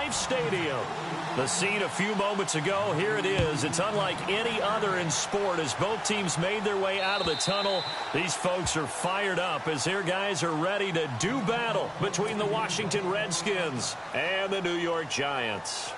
MetLife Stadium. The scene a few moments ago, here it is. It's unlike any other in sport as both teams made their way out of the tunnel. These folks are fired up as their guys are ready to do battle between the Washington Redskins and the New York Giants.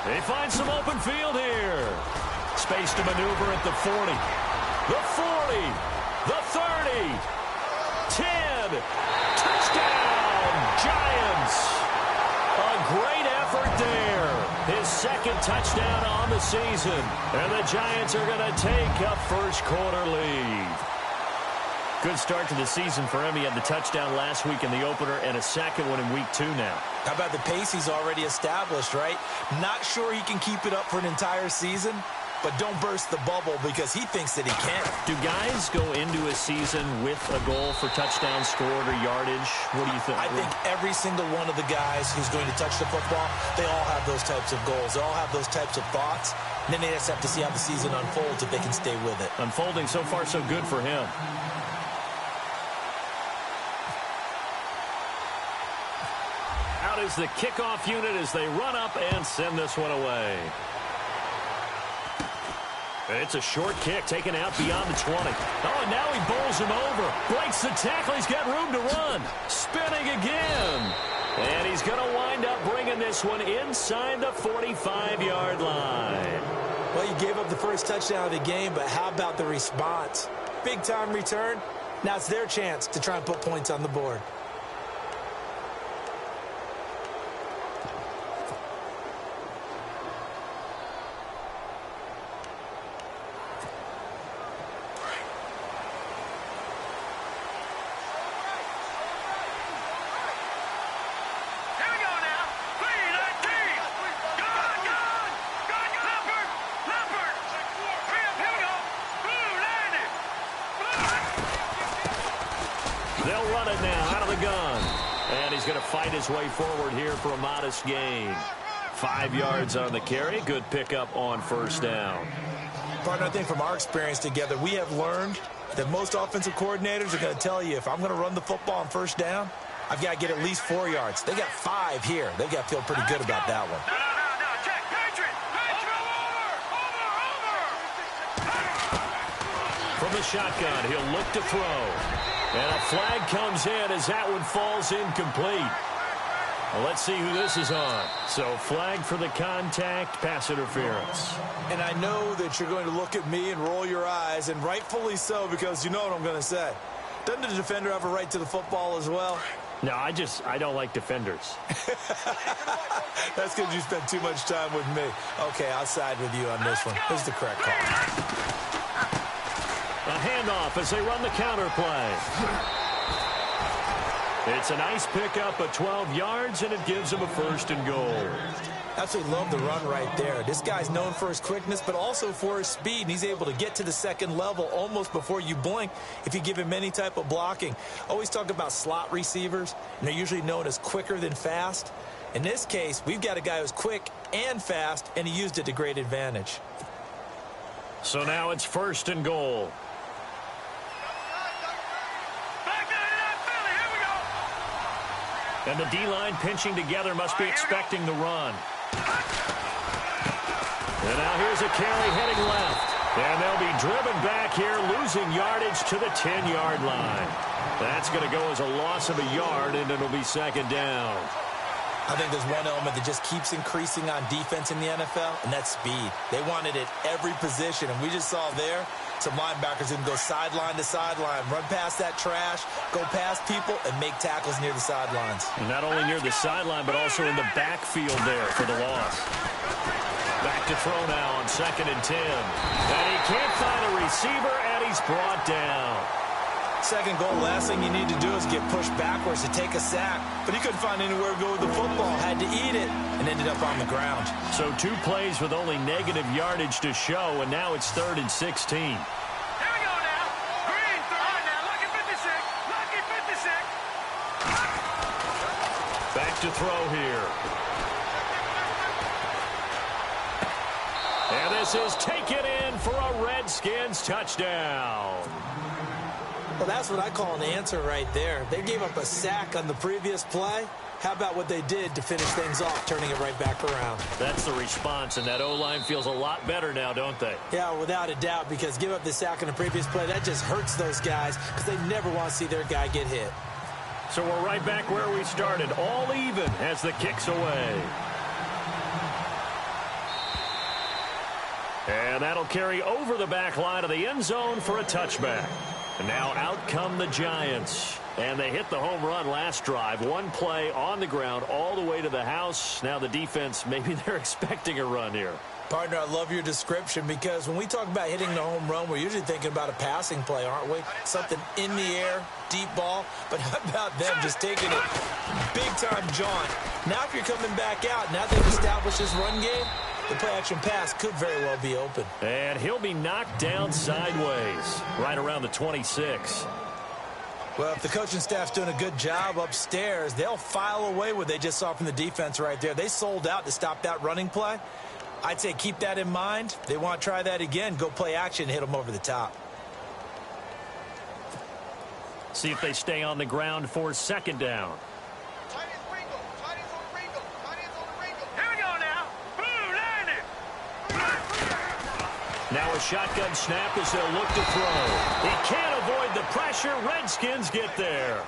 They find some open field here. Space to maneuver at the 40. The 40. The 30. 10. Touchdown, Giants. A great effort there. His second touchdown on the season. And the Giants are going to take a first quarter lead. Good start to the season for him. He had the touchdown last week in the opener and a second one in week 2 now. How about the pace he's already established, right? Not sure he can keep it up for an entire season, but don't burst the bubble because he thinks that he can. Do guys go into a season with a goal for touchdowns scored or yardage? What do you think? I think every single one of the guys who's going to touch the football, they all have those types of goals. They all have those types of thoughts. And then they just have to see how the season unfolds if they can stay with it. Unfolding so far so good for him. Out is the kickoff unit as they run up and send this one away. It's a short kick taken out beyond the 20. Oh, and now he bowls him over. Breaks the tackle. He's got room to run. Spinning again. And he's going to wind up bringing this one inside the 45-yard line. Well, you gave up the first touchdown of the game, but how about the response? Big-time return. Now it's their chance to try and put points on the board. They'll run it now out of the gun. And he's going to fight his way forward here for a modest gain. 5 yards on the carry. Good pickup on first down. Partner, I think from our experience together, we have learned that most offensive coordinators are going to tell you, if I'm going to run the football on first down, I've got to get at least 4 yards. They got 5 here. They've got to feel pretty good about that one. No. Check. Patriot. From the shotgun, he'll look to throw. And a flag comes in as that one falls incomplete. Well, let's see who this is on. So flag for the contact, pass interference. And I know that you're going to look at me and roll your eyes, and rightfully so, because you know what I'm going to say. Doesn't the defender have a right to the football as well? No, I don't like defenders. That's because you spent too much time with me. Okay, I'll side with you on this one. This is the correct call. A handoff as they run the counter play. It's a nice pickup of 12 yards, and it gives him a first and goal. Absolutely love the run right there. This guy's known for his quickness, but also for his speed. And he's able to get to the second level almost before you blink if you give him any type of blocking. Always talk about slot receivers, and they're usually known as quicker than fast. In this case, we've got a guy who's quick and fast, and he used it to great advantage. So now it's first and goal. And the D-line pinching together must be expecting the run. And now here's a carry heading left. And they'll be driven back here, losing yardage to the 10-yard line. That's going to go as a loss of a yard, and it'll be second down. I think there's one element that just keeps increasing on defense in the NFL, and that's speed. They want it at every position, and we just saw there some linebackers who can go sideline to sideline, run past that trash, go past people, and make tackles near the sidelines. And not only near the sideline, but also in the backfield there for the loss. Back to throw now on 2nd and 10. And he can't find a receiver, and he's brought down. Second goal, last thing you need to do is get pushed backwards to take a sack. But he couldn't find anywhere to go with the football, had to eat it, and ended up on the ground. So 2 plays with only negative yardage to show, and now it's 3rd and 16. Here we go now. to throw here. And this is taken in for a Redskins touchdown. Well, that's what I call an answer right there. They gave up a sack on the previous play. How about what they did to finish things off, turning it right back around? That's the response, and that O-line feels a lot better now, don't they? Yeah, without a doubt, because give up the sack on the previous play, that just hurts those guys because they never want to see their guy get hit. So we're right back where we started, all even as the kick's away. And that'll carry over the back line of the end zone for a touchback. And now out come the Giants. And they hit the home run last drive. One play on the ground all the way to the house. Now the defense, maybe they're expecting a run here. Partner, I love your description because when we talk about hitting the home run, we're usually thinking about a passing play, aren't we? Something in the air, deep ball. But how about them just taking it big-time jaunt? Now if you're coming back out, now they've established this run game, the play-action pass could very well be open. And he'll be knocked down sideways, right around the 26. Well, if the coaching staff's doing a good job upstairs, they'll file away what they just saw from the defense right there. They sold out to stop that running play. I'd say keep that in mind. They want to try that again. Go play action, hit them over the top. See if they stay on the ground for second down. Now a shotgun snap as they'll look to throw. He can't avoid the pressure. Redskins get there.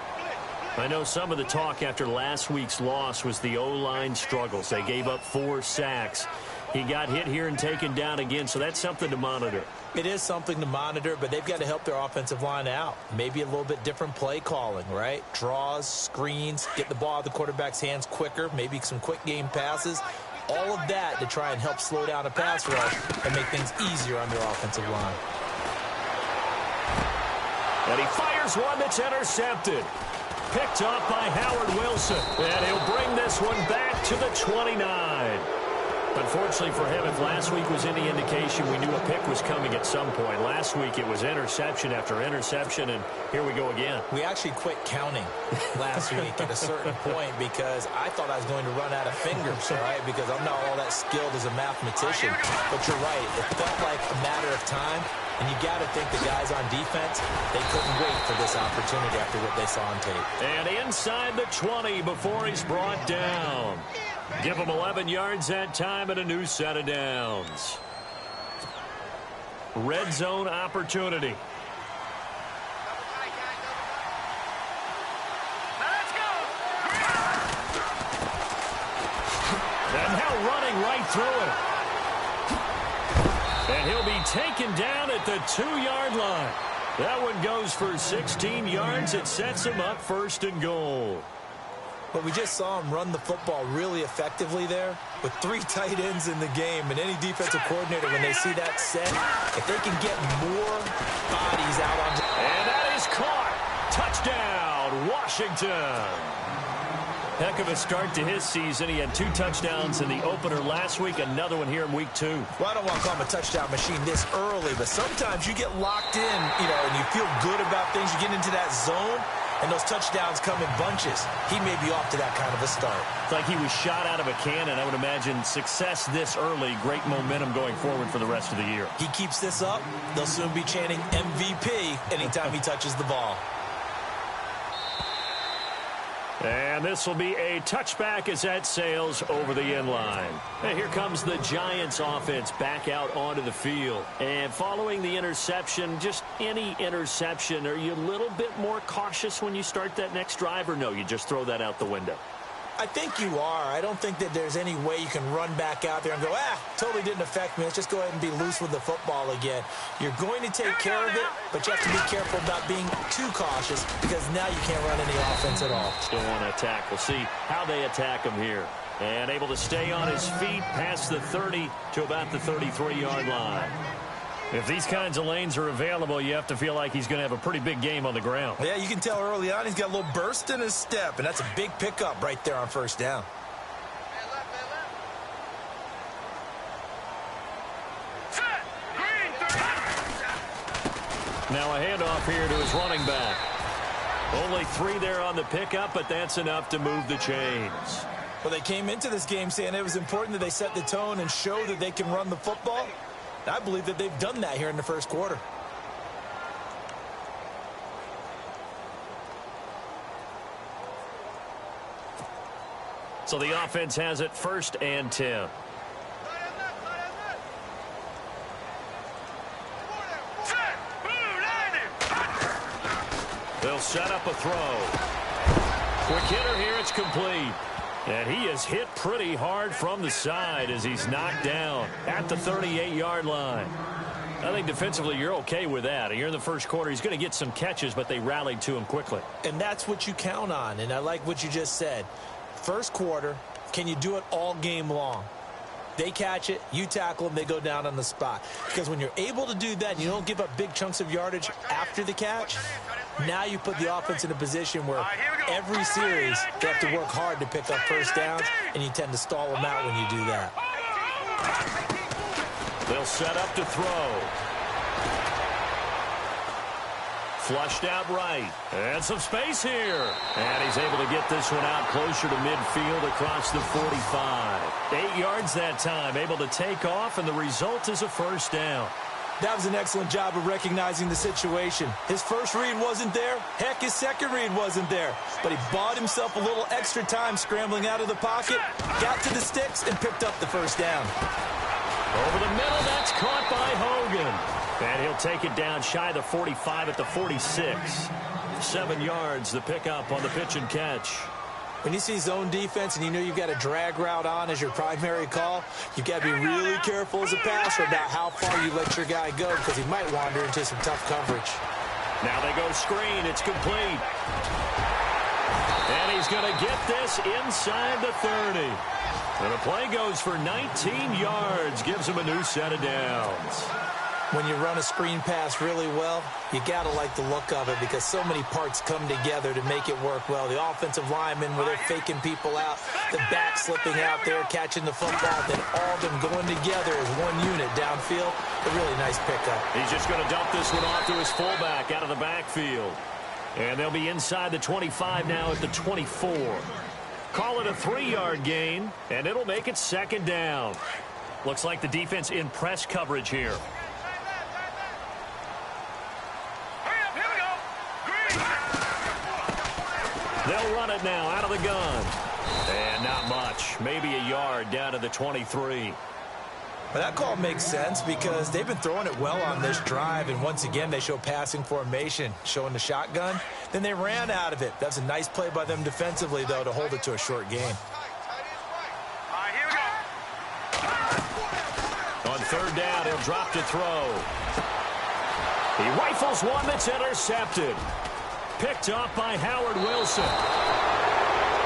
I know some of the talk after last week's loss was the O-line struggles. They gave up 4 sacks. He got hit here and taken down again, so that's something to monitor. It is something to monitor, but they've got to help their offensive line out. Maybe a little bit different play calling, right? Draws, screens, get the ball out of the quarterback's hands quicker, maybe some quick game passes. All of that to try and help slow down a pass rush and make things easier on their offensive line. And he fires one that's intercepted. Picked up by Howard Wilson. And he'll bring this one back to the 29. Unfortunately for him, if last week was any indication, we knew a pick was coming at some point. Last week it was interception after interception, and here we go again. We actually quit counting last week at a certain point because I thought I was going to run out of fingers, right? Because I'm not all that skilled as a mathematician. But you're right. It felt like a matter of time, and you got to think the guys on defense, they couldn't wait for this opportunity after what they saw on tape. And inside the 20 before he's brought down. Give him 11 yards that time and a new set of downs. Red zone opportunity. Let's go. And now running right through it. And he'll be taken down at the 2-yard line. That one goes for 16 yards. It sets him up first and goal. But we just saw him run the football really effectively there with 3 tight ends in the game. And any defensive coordinator, when they see that set, if they can get more bodies out on... And that is caught. Touchdown, Washington. Heck of a start to his season. He had 2 touchdowns in the opener last week, another one here in week 2. Well, I don't want to call him a touchdown machine this early, but sometimes you get locked in, and you feel good about things. You get into that zone, and those touchdowns come in bunches. He may be off to that kind of a start. It's like he was shot out of a cannon. I would imagine success this early, great momentum going forward for the rest of the year. He keeps this up, they'll soon be chanting MVP anytime he touches the ball. And this will be a touchback as that sails over the end line. And here comes the Giants offense back out onto the field. And following the interception, just any interception, are you a little bit more cautious when you start that next drive, or no, you just throw that out the window? I think you are. I don't think that there's any way you can run back out there and go, totally didn't affect me. Let's just go ahead and be loose with the football again. You're going to take care of it, but you have to be careful about being too cautious because now you can't run any offense at all. Still want to attack. We'll see how they attack him here. And able to stay on his feet past the 30 to about the 33-yard line. If these kinds of lanes are available, you have to feel like he's going to have a pretty big game on the ground. Yeah, you can tell early on he's got a little burst in his step, and that's a big pickup right there on first down. Now a handoff here to his running back. Only 3 there on the pickup, but that's enough to move the chains. Well, they came into this game saying it was important that they set the tone and show that they can run the football. I believe that they've done that here in the first quarter. So the offense has it 1st and 10. They'll set up a throw. Quick hitter here, it's complete. And he is hit pretty hard from the side as he's knocked down at the 38-yard line. I think defensively you're okay with that. You're in the first quarter. He's going to get some catches, but they rallied to him quickly. And that's what you count on, and I like what you just said. First quarter, can you do it all game long? They catch it, you tackle them, they go down on the spot. Because when you're able to do that and you don't give up big chunks of yardage after the catch, now you put the offense in a position where every series they have to work hard to pick up first downs, and you tend to stall them out when you do that. They'll set up to throw. Flushed out right. And some space here. And he's able to get this one out closer to midfield across the 45. 8 yards that time. Able to take off, and the result is a first down. That was an excellent job of recognizing the situation. His first read wasn't there. Heck, his second read wasn't there. But he bought himself a little extra time scrambling out of the pocket, got to the sticks, and picked up the first down. Over the middle, that's caught by Hogan. And he'll take it down shy of the 45 at the 46. 7 yards, the pickup on the pitch and catch. When you see zone defense and you know you've got a drag route on as your primary call, you've got to be really careful as a passer about how far you let your guy go, because he might wander into some tough coverage. Now they go screen. It's complete. And he's going to get this inside the 30. And the play goes for 19 yards. Gives him a new set of downs. When you run a screen pass really well, you got to like the look of it, because so many parts come together to make it work well. The offensive linemen, where they're faking people out, the back slipping out there, catching the football, then all of them going together as one unit downfield. A really nice pickup. He's just going to dump this one off to his fullback out of the backfield. And they'll be inside the 25 now at the 24. Call it a 3-yard gain, and it'll make it 2nd down. Looks like the defense in press coverage here. They'll run it now out of the gun. And not much. Maybe a yard down to the 23. Well, that call makes sense because they've been throwing it well on this drive, and once again they show passing formation, showing the shotgun. Then they ran out of it. That's a nice play by them defensively, though, to hold it to a short gain. On 3rd down, he'll drop to throw. He rifles one that's intercepted. Picked off by Howard Wilson.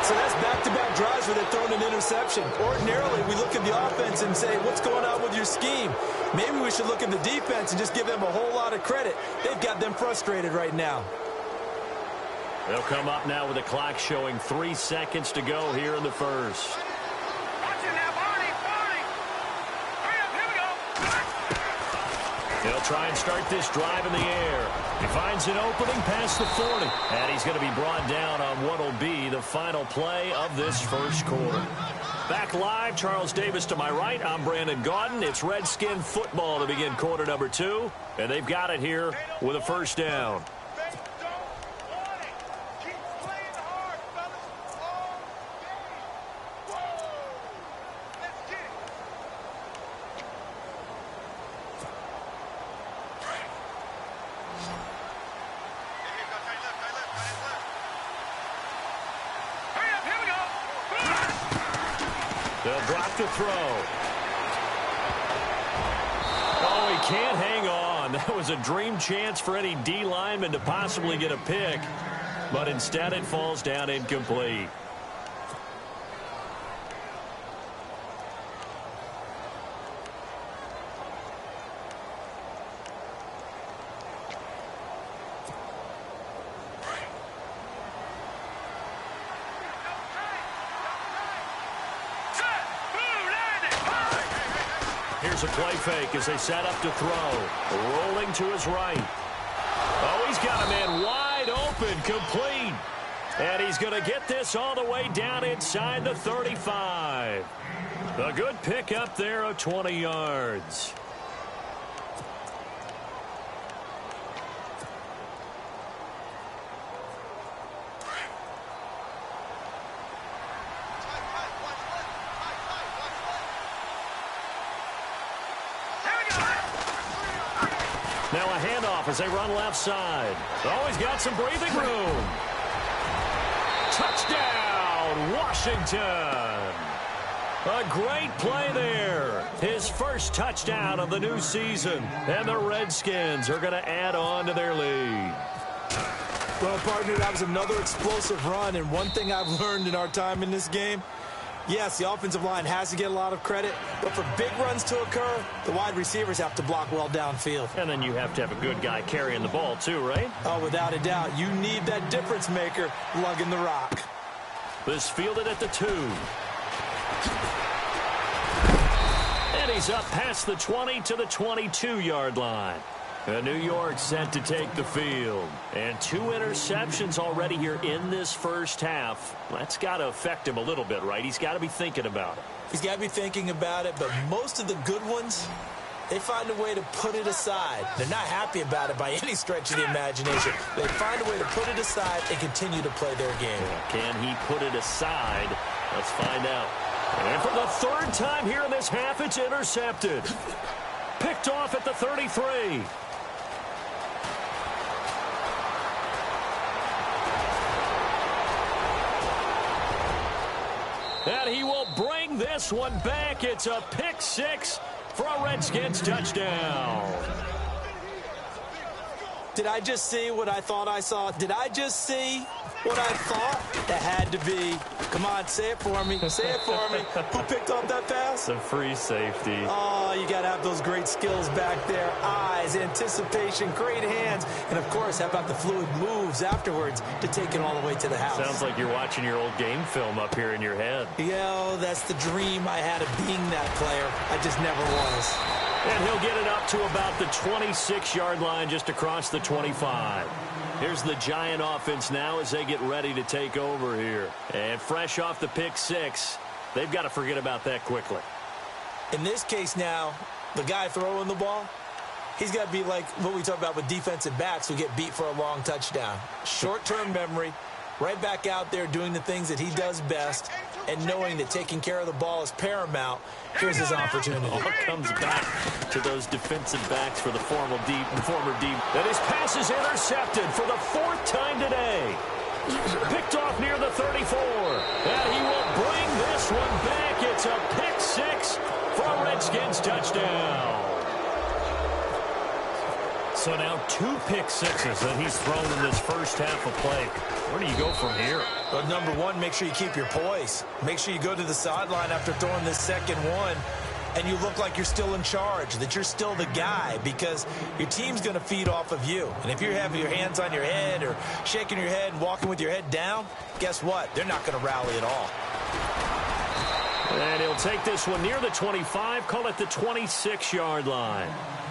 So that's back-to-back drives where they're throwing an interception. Ordinarily, we look at the offense and say, what's going on with your scheme? Maybe we should look at the defense and just give them a whole lot of credit. They've got them frustrated right now. They'll come up now with the clock showing 3 seconds to go here in the first. He'll try and start this drive in the air. He finds an opening past the 40. And he's going to be brought down on what will be the final play of this first quarter. Back live, Charles Davis to my right. I'm Brandon Gaudin. It's Redskin football to begin quarter number 2. And they've got it here with a first down. They'll drop to throw. Oh, he can't hang on. That was a dream chance for any D lineman to possibly get a pick. But instead it falls down incomplete. Here's a play fake as they set up to throw. Rolling to his right. Oh, he's got a man wide open. open, complete. And he's going to get this all the way down inside the 35. A good pickup there of 20 yards. Now a handoff as they run left side. Always got some breathing room. Touchdown, Washington. A great play there. His first touchdown of the new season. And the Redskins are going to add on to their lead. Well, partner, that was another explosive run. And one thing I've learned in our time in this game, yes, the offensive line has to get a lot of credit, but for big runs to occur, the wide receivers have to block well downfield. And then you have to have a good guy carrying the ball too, right? Oh, without a doubt. You need that difference maker lugging the rock. This fielded at the 2. And he's up past the 20 to the 22-yard line. New York set to take the field. And 2 interceptions already here in this first half. That's got to affect him a little bit, right? He's got to be thinking about it. He's got to be thinking about it, but most of the good ones, they find a way to put it aside. They're not happy about it by any stretch of the imagination. They find a way to put it aside and continue to play their game. Can he put it aside? Let's find out. And for the 3rd time here in this half, it's intercepted. Picked off at the 33. And he will bring this one back. It's a pick 6 for a Redskins touchdown. Did I just see what I thought I saw? Did I just see what I thought? That had to be. Come on, say it for me. Say it for me. Who picked off that pass? The free safety. Oh, you got to have those great skills back there. Eyes, anticipation, great hands. And, of course, how about the fluid moves afterwards to take it all the way to the house? Sounds like you're watching your old game film up here in your head. Yeah, that's the dream I had of being that player. I just never was. And he'll get it up to about the 26-yard line just across the 25. Here's the Giant offense now as they get ready to take over here. And fresh off the pick 6, they've got to forget about that quickly. In this case now, the guy throwing the ball, he's got to be like what we talk about with defensive backs who get beat for a long touchdown. Short-term memory, right back out there doing the things that he does best, and knowing that taking care of the ball is paramount. Here's his opportunity. All comes back to those defensive backs for the former deep. And his pass is intercepted for the 4th time today. Picked off near the 34. And he will bring this one back. It's a pick 6 for a Redskins touchdown. So now 2 pick 6s that he's thrown in this first half of play. Where do you go from here? Well, number one, make sure you keep your poise. Make sure you go to the sideline after throwing this second one, and you look like you're still in charge, that you're still the guy, because your team's going to feed off of you. And if you're having your hands on your head or shaking your head and walking with your head down, guess what? They're not going to rally at all. And he'll take this one near the 25, call it the 26-yard line.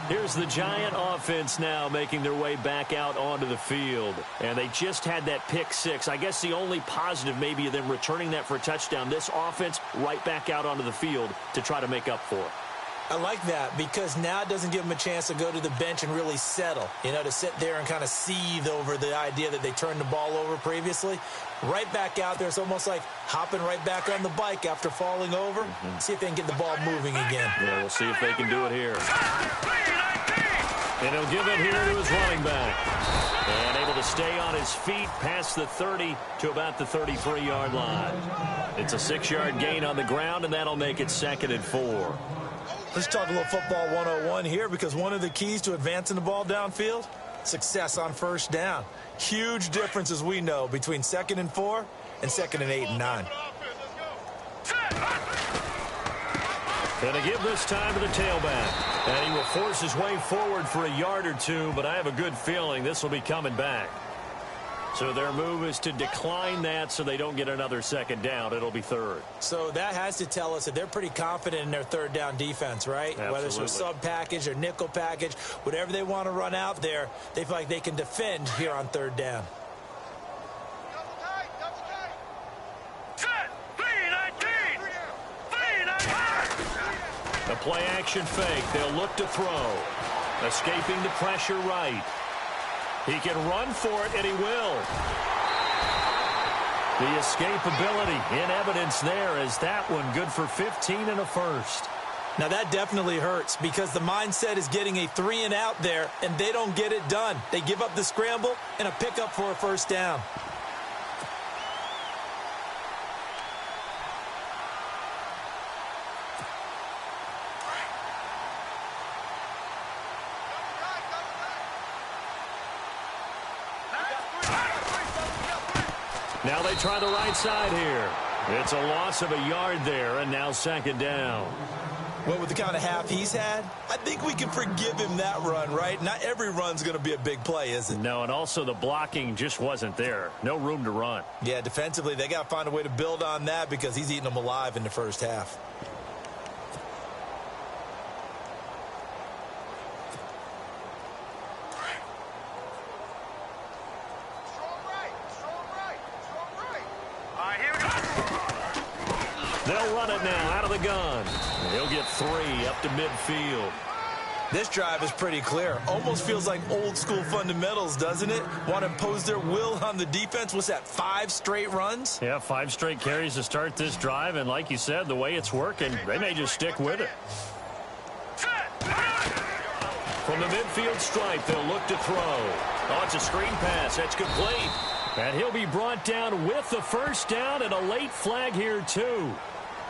Here's the Giant offense now making their way back out onto the field. And they just had that pick 6. I guess the only positive maybe of them returning that for a touchdown. This offense right back out onto the field to try to make up for it. I like that because now it doesn't give them a chance to go to the bench and really settle, to sit there and kind of seethe over the idea that they turned the ball over previously. Right back out there. It's almost like hopping right back on the bike after falling over. See if they can get the ball moving again. Yeah, we'll see if they can do it here. And he'll give it here to his running back. And able to stay on his feet past the 30 to about the 33-yard line. It's a 6-yard gain on the ground, and that'll make it 2nd and 4. Let's talk a little football 101 here, because one of the keys to advancing the ball downfield, success on first down. Huge difference, as we know, between 2nd and 4 and 2nd and 8 and 9. Going to give this time to the tailback. And he will force his way forward for a yard or 2, but I have a good feeling this will be coming back. So their move is to decline that so they don't get another 2nd down. It'll be 3rd. So that has to tell us that they're pretty confident in their 3rd down defense, right? Absolutely. Whether it's a sub package or nickel package, whatever they want to run out there, they feel like they can defend here on 3rd down. A play-action fake. They'll look to throw. Escaping the pressure right. He can run for it, and he will. The escapability in evidence there as that one good for 15 and a first. Now that definitely hurts because the mindset is getting a 3-and-out there, and they don't get it done. They give up the scramble and a pickup for a first down. Now they try the right side here. It's a loss of a yard there, and now second down. Well, with the kind of half he's had, I think we can forgive him that run, right? Not every run's going to be a big play, is it? No, and also the blocking just wasn't there. No room to run. Yeah, defensively, they got to find a way to build on that because he's eating them alive in the first half. They'll run it now out of the gun. He'll get 3 up to midfield. This drive is pretty clear. Almost feels like old school fundamentals, doesn't it? Want to impose their will on the defense. What's that, 5 straight runs? Yeah, 5 straight carries to start this drive. And like you said, the way it's working, they may just stick with it. From the midfield stripe, they'll look to throw. Oh, it's a screen pass. That's complete. And he'll be brought down with the first down and a late flag here, too.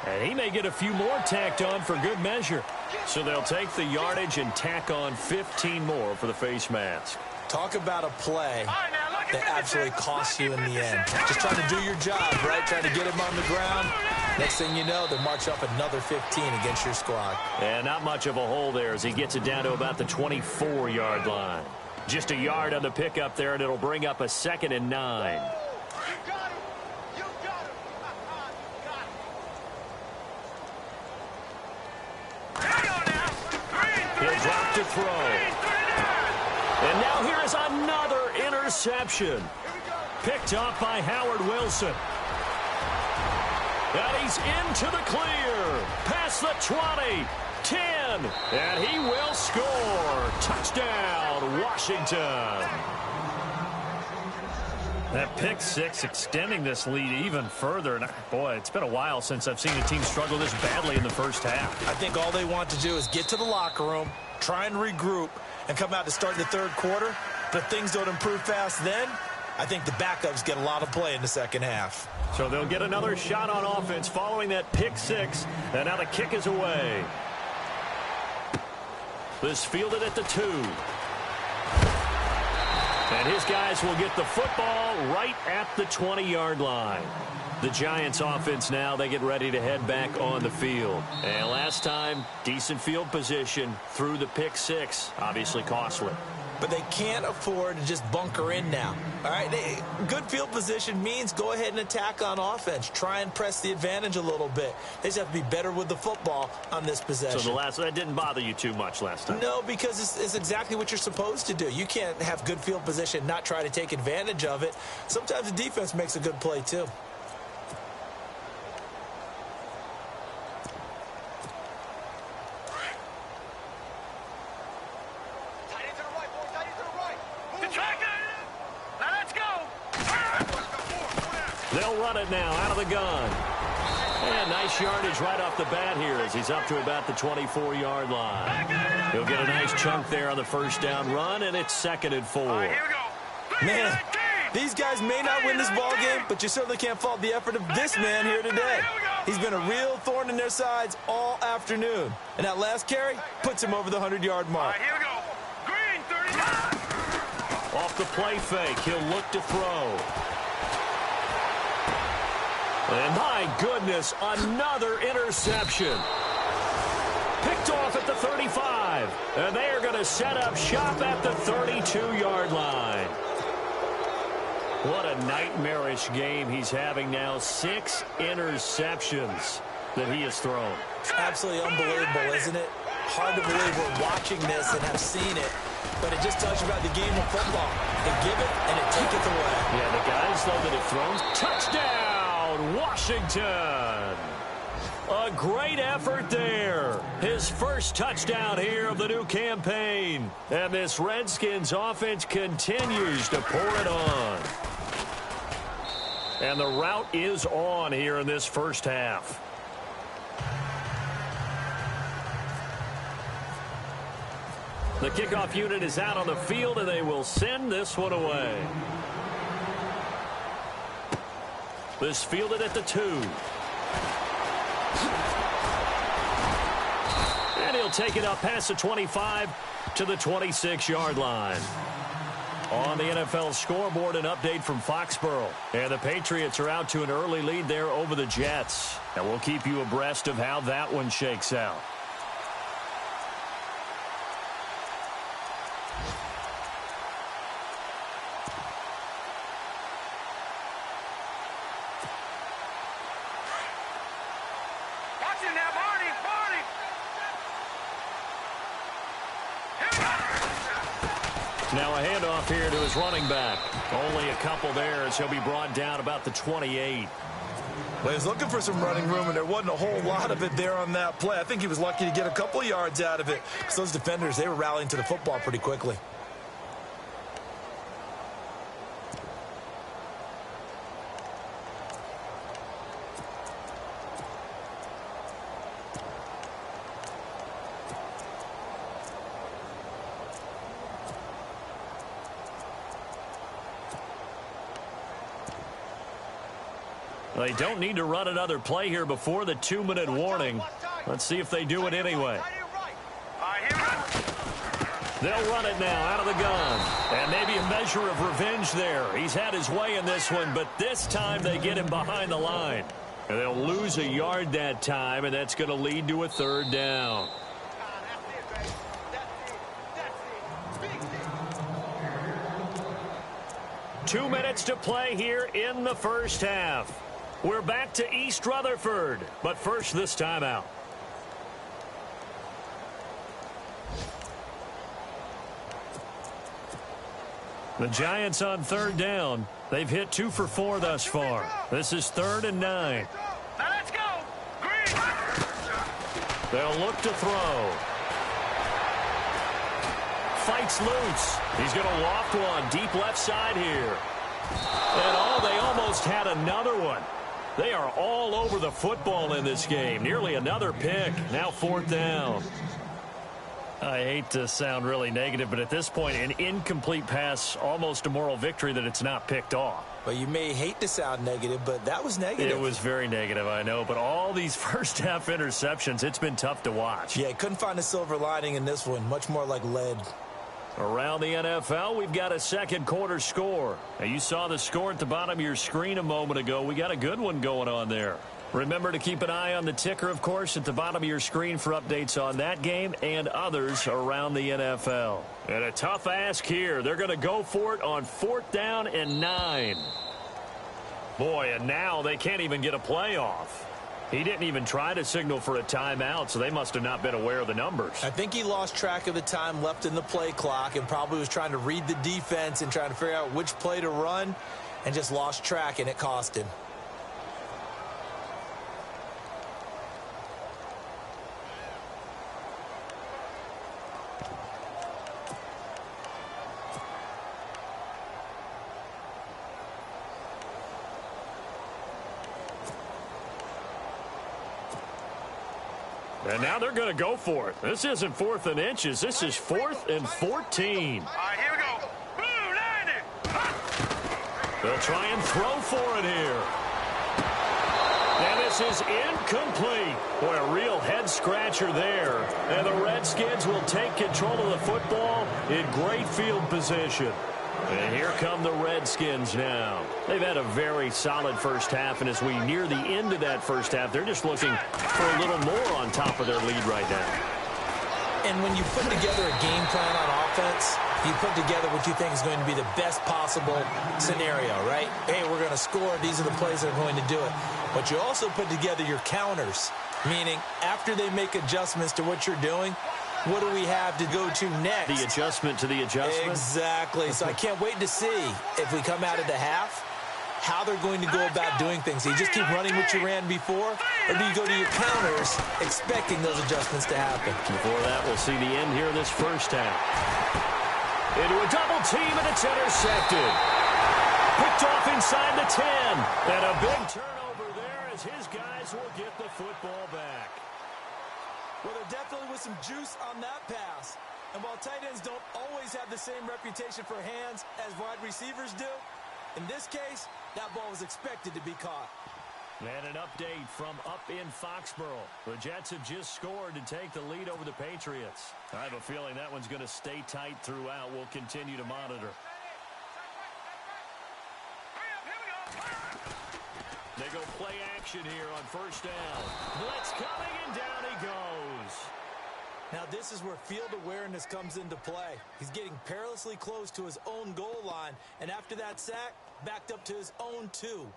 And he may get a few more tacked on for good measure. So they'll take the yardage and tack on 15 more for the face mask. Talk about a play that absolutely costs you in the end. Just trying to do your job, right? Trying to get him on the ground. Next thing you know, they march up another 15 against your squad. And not much of a hole there as he gets it down to about the 24-yard line. Just a yard on the pickup there, and it'll bring up a 2nd and 9. He'll drop to throw. And now here is another interception. Picked up by Howard Wilson. And he's into the clear. Past the 20. 10. And he will score. Touchdown, Washington. That pick 6 extending this lead even further. And boy, it's been a while since I've seen a team struggle this badly in the first half. I think all they want to do is get to the locker room, try and regroup, and come out to start the third quarter. But if things don't improve fast then, I think the backups get a lot of play in the second half. So they'll get another shot on offense following that pick 6. And now the kick is away. This fielded at the 2. And his guys will get the football right at the 20-yard line. The Giants offense now, they get ready to head back on the field. And last time, decent field position through the pick 6. Obviously costly. But they can't afford to just bunker in now. All right, good field position means go ahead and attack on offense. Try and press the advantage a little bit. They just have to be better with the football on this possession. So that didn't bother you too much last time? No, because it's exactly what you're supposed to do. You can't have good field position, not try to take advantage of it. Sometimes the defense makes a good play too. They'll run it now out of the gun. And nice yardage right off the bat here as he's up to about the 24-yard line. He'll get a nice chunk there on the first down run, and it's 2nd and 4. Man, these guys may not win this ball game, but you certainly can't fault the effort of this man here today. He's been a real thorn in their sides all afternoon. And that last carry puts him over the 100-yard mark. Green, 39. Off the play fake, he'll look to throw. And my goodness, another interception. Picked off at the 35. And they are going to set up shop at the 32-yard line. What a nightmarish game he's having now. 6 interceptions that he has thrown. Absolutely unbelievable, isn't it? Hard to believe we're watching this and have seen it. But it just tells you about the game of football. They give it and it taketh away. Yeah, the guys, though, that have thrown. Touchdown, Washington. A great effort there. His first touchdown here of the new campaign. And this Redskins offense continues to pour it on. And the route is on here in this first half. The kickoff unit is out on the field, and they will send this one away. This fielded at the 2. And he'll take it up past the 25 to the 26-yard line. On the NFL scoreboard, an update from Foxborough. And the Patriots are out to an early lead there over the Jets. And we'll keep you abreast of how that one shakes out. Now a handoff here to his running back. Only a couple there as he'll be brought down about the 28. Well, he was looking for some running room, and there wasn't a whole lot of it there on that play. I think he was lucky to get a couple yards out of it, because those defenders, they were rallying to the football pretty quickly. They don't need to run another play here before the 2-minute warning. Let's see if they do it anyway. They'll run it now out of the gun. And maybe a measure of revenge there. He's had his way in this one, but this time they get him behind the line. And they'll lose a yard that time, and that's going to lead to a 3rd down. Two minutes to play here in the first half. We're back to East Rutherford, but first this timeout. The Giants on 3rd down. They've hit 2 for 4 thus far. This is 3rd and 9. Now let's go. Green. They'll look to throw. Fights loose. He's going to loft one deep left side here. And they almost had another one. They are all over the football in this game. Nearly another pick. Now 4th down. I hate to sound really negative, but at this point, an incomplete pass, almost a moral victory that it's not picked off. Well, you may hate to sound negative, but that was negative. It was very negative, I know. But all these first-half interceptions, it's been tough to watch. Yeah, couldn't find a silver lining in this one. Much more like lead. Around the NFL, we've got a second quarter score. Now, you saw the score at the bottom of your screen a moment ago. We got a good one going on there. Remember to keep an eye on the ticker, of course, at the bottom of your screen for updates on that game and others around the NFL. And a tough ask here. They're going to go for it on 4th down and 9. Boy, and now they can't even get a play off. He didn't even try to signal for a timeout, so they must have not been aware of the numbers. I think he lost track of the time left in the play clock and probably was trying to read the defense and trying to figure out which play to run and just lost track, and it cost him. And now they're going to go for it. This isn't 4th and inches. This is 4th and 14. All right, here we go. Blue, line it. They'll try and throw for it here. And this is incomplete. Boy, a real head-scratcher there. And the Redskins will take control of the football in great field position. And here come the Redskins now. They've had a very solid first half, and as we near the end of that first half, they're just looking for a little more on top of their lead right now. And when you put together a game plan on offense, you put together what you think is going to be the best possible scenario, right? Hey, we're going to score. These are the plays that are going to do it. But you also put together your counters, meaning after they make adjustments to what you're doing, what do we have to go to next? The adjustment to the adjustment? Exactly. So I can't wait to see if we come out of the half, how they're going to go about doing things. So you just keep running what you ran before, or do you go to your counters expecting those adjustments to happen? Before that, we'll see the end here in this first half. Into a double team, and it's intercepted. Picked off inside the 10. And a big turnover there as his guys will get the football back. Well, there definitely was some juice on that pass. And while tight ends don't always have the same reputation for hands as wide receivers do, in this case, that ball was expected to be caught. And an update from up in Foxborough. The Jets have just scored to take the lead over the Patriots. I have a feeling that one's going to stay tight throughout. We'll continue to monitor. They go play action here on first down. Blitz coming, and down he goes. Now this is where field awareness comes into play. He's getting perilously close to his own goal line, and after that sack, backed up to his own 2.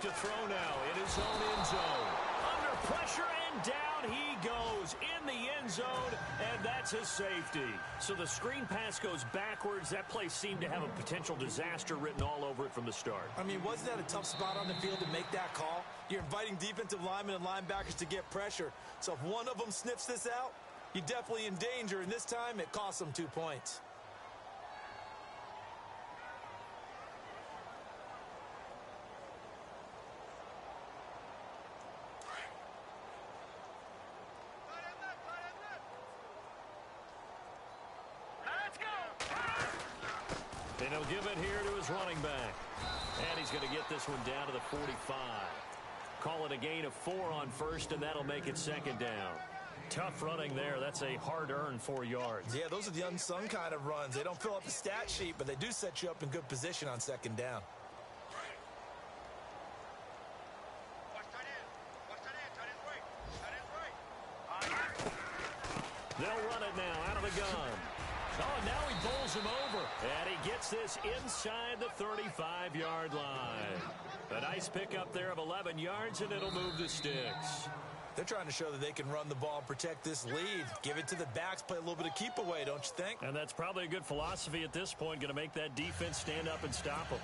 To throw now in his own end zone. Under pressure, and down he goes in the end zone, and that's his safety. So the screen pass goes backwards. That play seemed to have a potential disaster written all over it from the start. I mean, wasn't that a tough spot on the field to make that call? You're inviting defensive linemen and linebackers to get pressure. So if one of them sniffs this out, you're definitely in danger, and this time it costs them 2 points. And he'll give it here to his running back. And he's going to get this one down to the 45. Call it a gain of 4 on first, and that'll make it second down. Tough running there. That's a hard-earned 4 yards. Yeah, those are the unsung kind of runs. They don't fill up the stat sheet, but they do set you up in good position on second down. They'll run it now out of the gun. Oh, now he bowls him over. And he gets this inside the 35-yard line. A nice pickup there of 11 yards, and it'll move the sticks. They're trying to show that they can run the ball and protect this lead. Give it to the backs, play a little bit of keep away, don't you think? And that's probably a good philosophy at this point, going to make that defense stand up and stop them.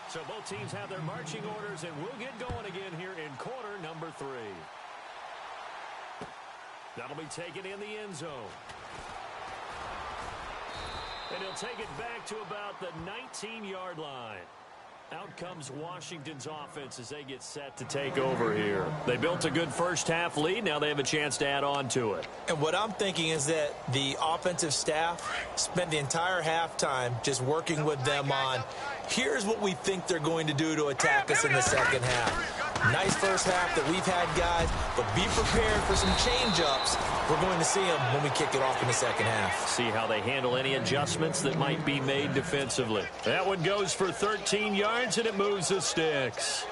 So both teams have their marching orders, and we'll get going again here in quarter number 3. That'll be taken in the end zone. And he'll take it back to about the 19-yard line. Out comes Washington's offense as they get set to take over here. They built a good first-half lead. Now they have a chance to add on to it. And what I'm thinking is that the offensive staff spent the entire halftime just working with them on, here's what we think they're going to do to attack us in the second half. Nice first half that we've had, guys, but be prepared for some change-ups. We're going to see them when we kick it off in the second half. See how they handle any adjustments that might be made defensively. That one goes for 13 yards, and it moves the sticks.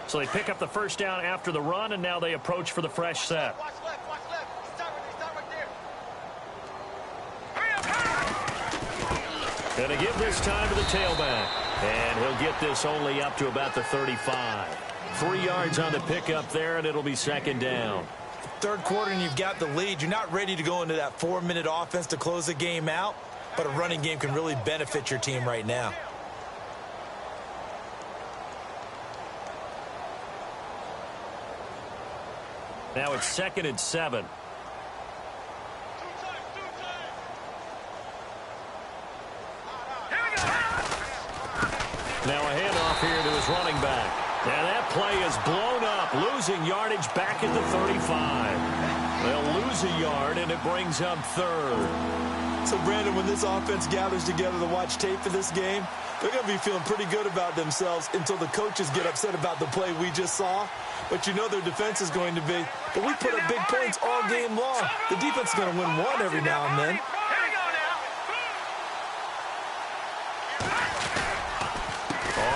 So they pick up the first down after the run, and now they approach for the fresh set. Watch left, watch left. Start right there. Gonna give this time to the tailback. And he'll get this only up to about the 35. 3 yards on the pickup there, and it'll be second down. Third quarter, and you've got the lead. You're not ready to go into that 4-minute offense to close the game out, but a running game can really benefit your team right now. Now it's 2nd and 7. Now a handoff here to his running back. And that play is blown up, losing yardage back at the 35. They'll lose a yard, and it brings up 3rd. So, Brandon, when this offense gathers together to watch tape for this game, they're going to be feeling pretty good about themselves until the coaches get upset about the play we just saw. But you know their defense is going to be. But we put up big points all game long. The defense is going to win one every now and then.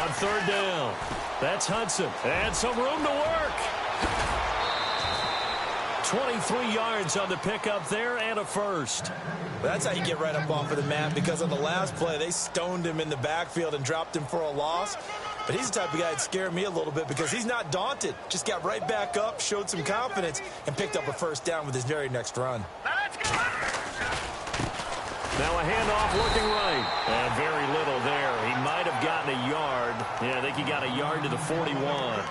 On third down, that's Hudson. And some room to work. 23 yards on the pickup there and a first. That's how you get right up off of the mat, because on the last play, they stoned him in the backfield and dropped him for a loss. But he's the type of guy that scared me a little bit because he's not daunted. Just got right back up, showed some confidence, and picked up a first down with his very next run. Now a handoff looking right. And very little there. He might have gotten a yard. Yeah, I think he got a yard to the 41.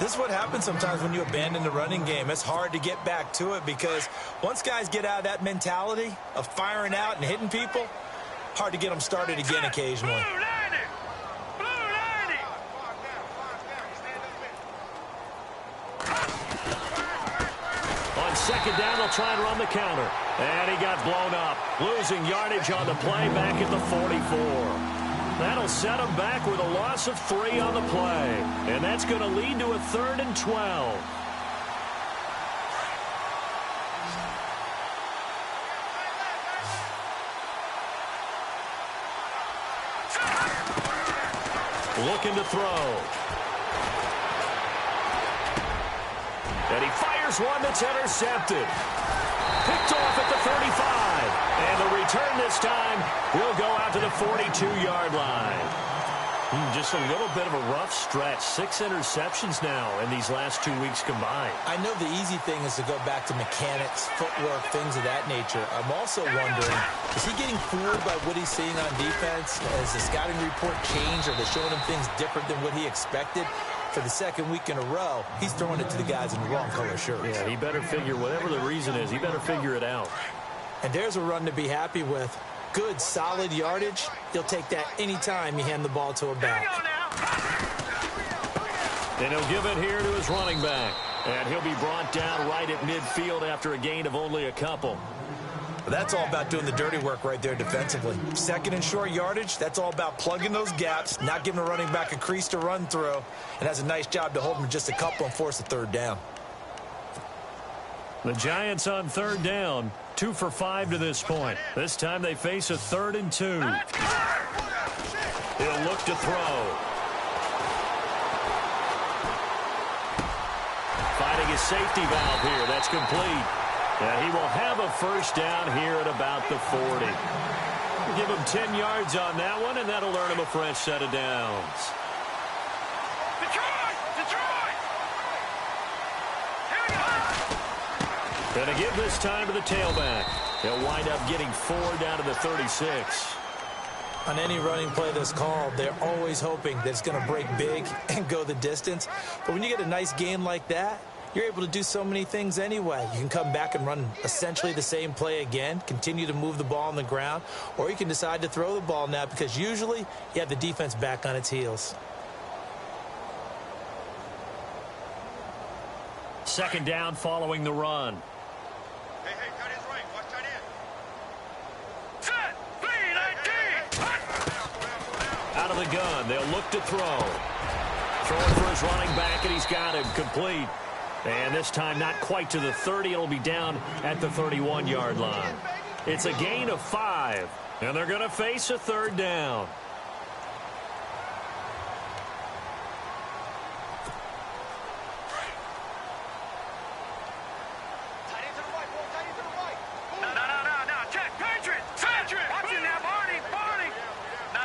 This is what happens sometimes when you abandon the running game. It's hard to get back to it because once guys get out of that mentality of firing out and hitting people, hard to get them started again occasionally. On second down, they'll try and run the counter. And he got blown up. Losing yardage on the play back at the 44. That'll set him back with a loss of 3 on the play. And that's going to lead to a 3rd and 12. Looking to throw. And he fires one that's intercepted. Picked off at the 35. And the return this time will go out to the 42-yard line. Just a little bit of a rough stretch. 6 interceptions now in these last 2 weeks combined. I know the easy thing is to go back to mechanics, footwork, things of that nature. I'm also wondering, is he getting fooled by what he's seeing on defense? Has the scouting report changed? Are they showing him things different than what he expected? For the second week in a row, he's throwing it to the guys in the wrong color shirts. Yeah, he better figure, whatever the reason is, he better figure it out. And there's a run to be happy with. Good, solid yardage. He'll take that anytime you hand the ball to a back. And he'll give it here to his running back. And he'll be brought down right at midfield after a gain of only a couple. That's all about doing the dirty work right there defensively. Second and short yardage, that's all about plugging those gaps, not giving a running back a crease to run through, and has a nice job to hold him just a couple and force a third down. The Giants on third down, 2 for 5 to this point. This time they face a 3rd and 2. He'll look to throw. Finding his safety valve here. That's complete. And he will have a first down here at about the 40. We'll give him 10 yards on that one, and that'll earn him a fresh set of downs. And a give this time to the tailback. He'll wind up getting 4 down to the 36. On any running play that's called, they're always hoping that it's going to break big and go the distance. But when you get a nice gain like that, you're able to do so many things anyway. You can come back and run essentially the same play again, continue to move the ball on the ground, or you can decide to throw the ball now because usually you have the defense back on its heels. Second down following the run. Hey, tight end's right. Watch tight end. Out of the gun, they'll look to throw. Throwing for his running back, and he's got him complete. And this time not quite to the 30. It'll be down at the 31-yard line. It's a gain of 5, and they're going to face a 3rd down. No, check, Patriot! Watch it now, Barney! No,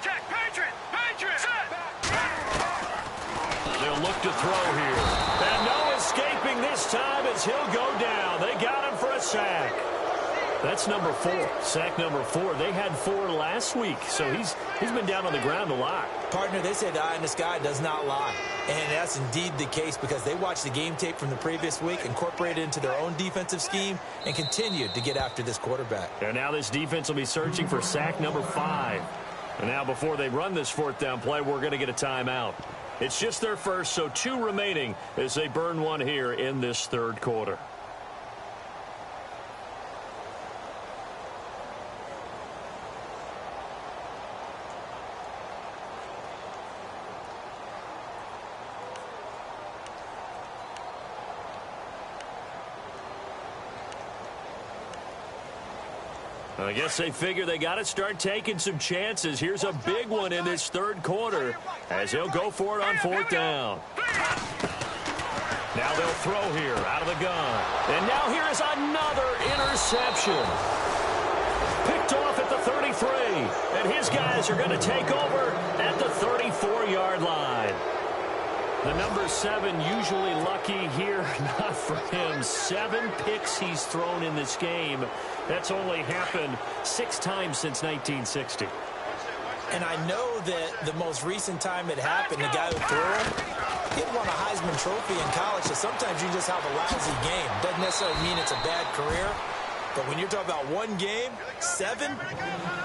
check, Patriot! They'll look to throw here. And no escaping this time as he'll go down. They got him for a sack. That's number 4. Sack number 4. They had 4 last week, so he's been down on the ground a lot. Partner, they say the eye in the sky does not lie. And that's indeed the case because they watched the game tape from the previous week, incorporated it into their own defensive scheme, and continued to get after this quarterback. And now this defense will be searching for sack number 5. And now before they run this 4th down play, we're going to get a timeout. It's just their first, so 2 remaining as they burn one here in this 3rd quarter. I guess they figure they got to start taking some chances. Here's a big one in this third quarter as he'll go for it on fourth down. Now they'll throw here out of the gun. And now here is another interception. Picked off at the 33. And his guys are going to take over at the 34-yard line. The number 7 usually lucky here. Not for him. 7 picks he's thrown in this game. That's only happened 6 times since 1960. And I know that the most recent time it happened, the guy who threw him, he won a Heisman Trophy in college, so sometimes you just have a lousy game. Doesn't necessarily mean it's a bad career, but when you're talking about one game, 7,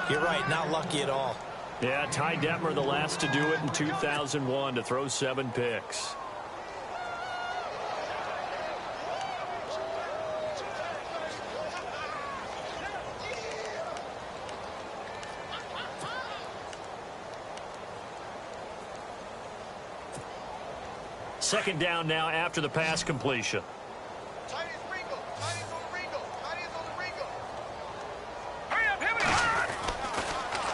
you're right, not lucky at all. Yeah, Ty Detmer, the last to do it in 2001, to throw 7 picks. Second down now after the pass completion.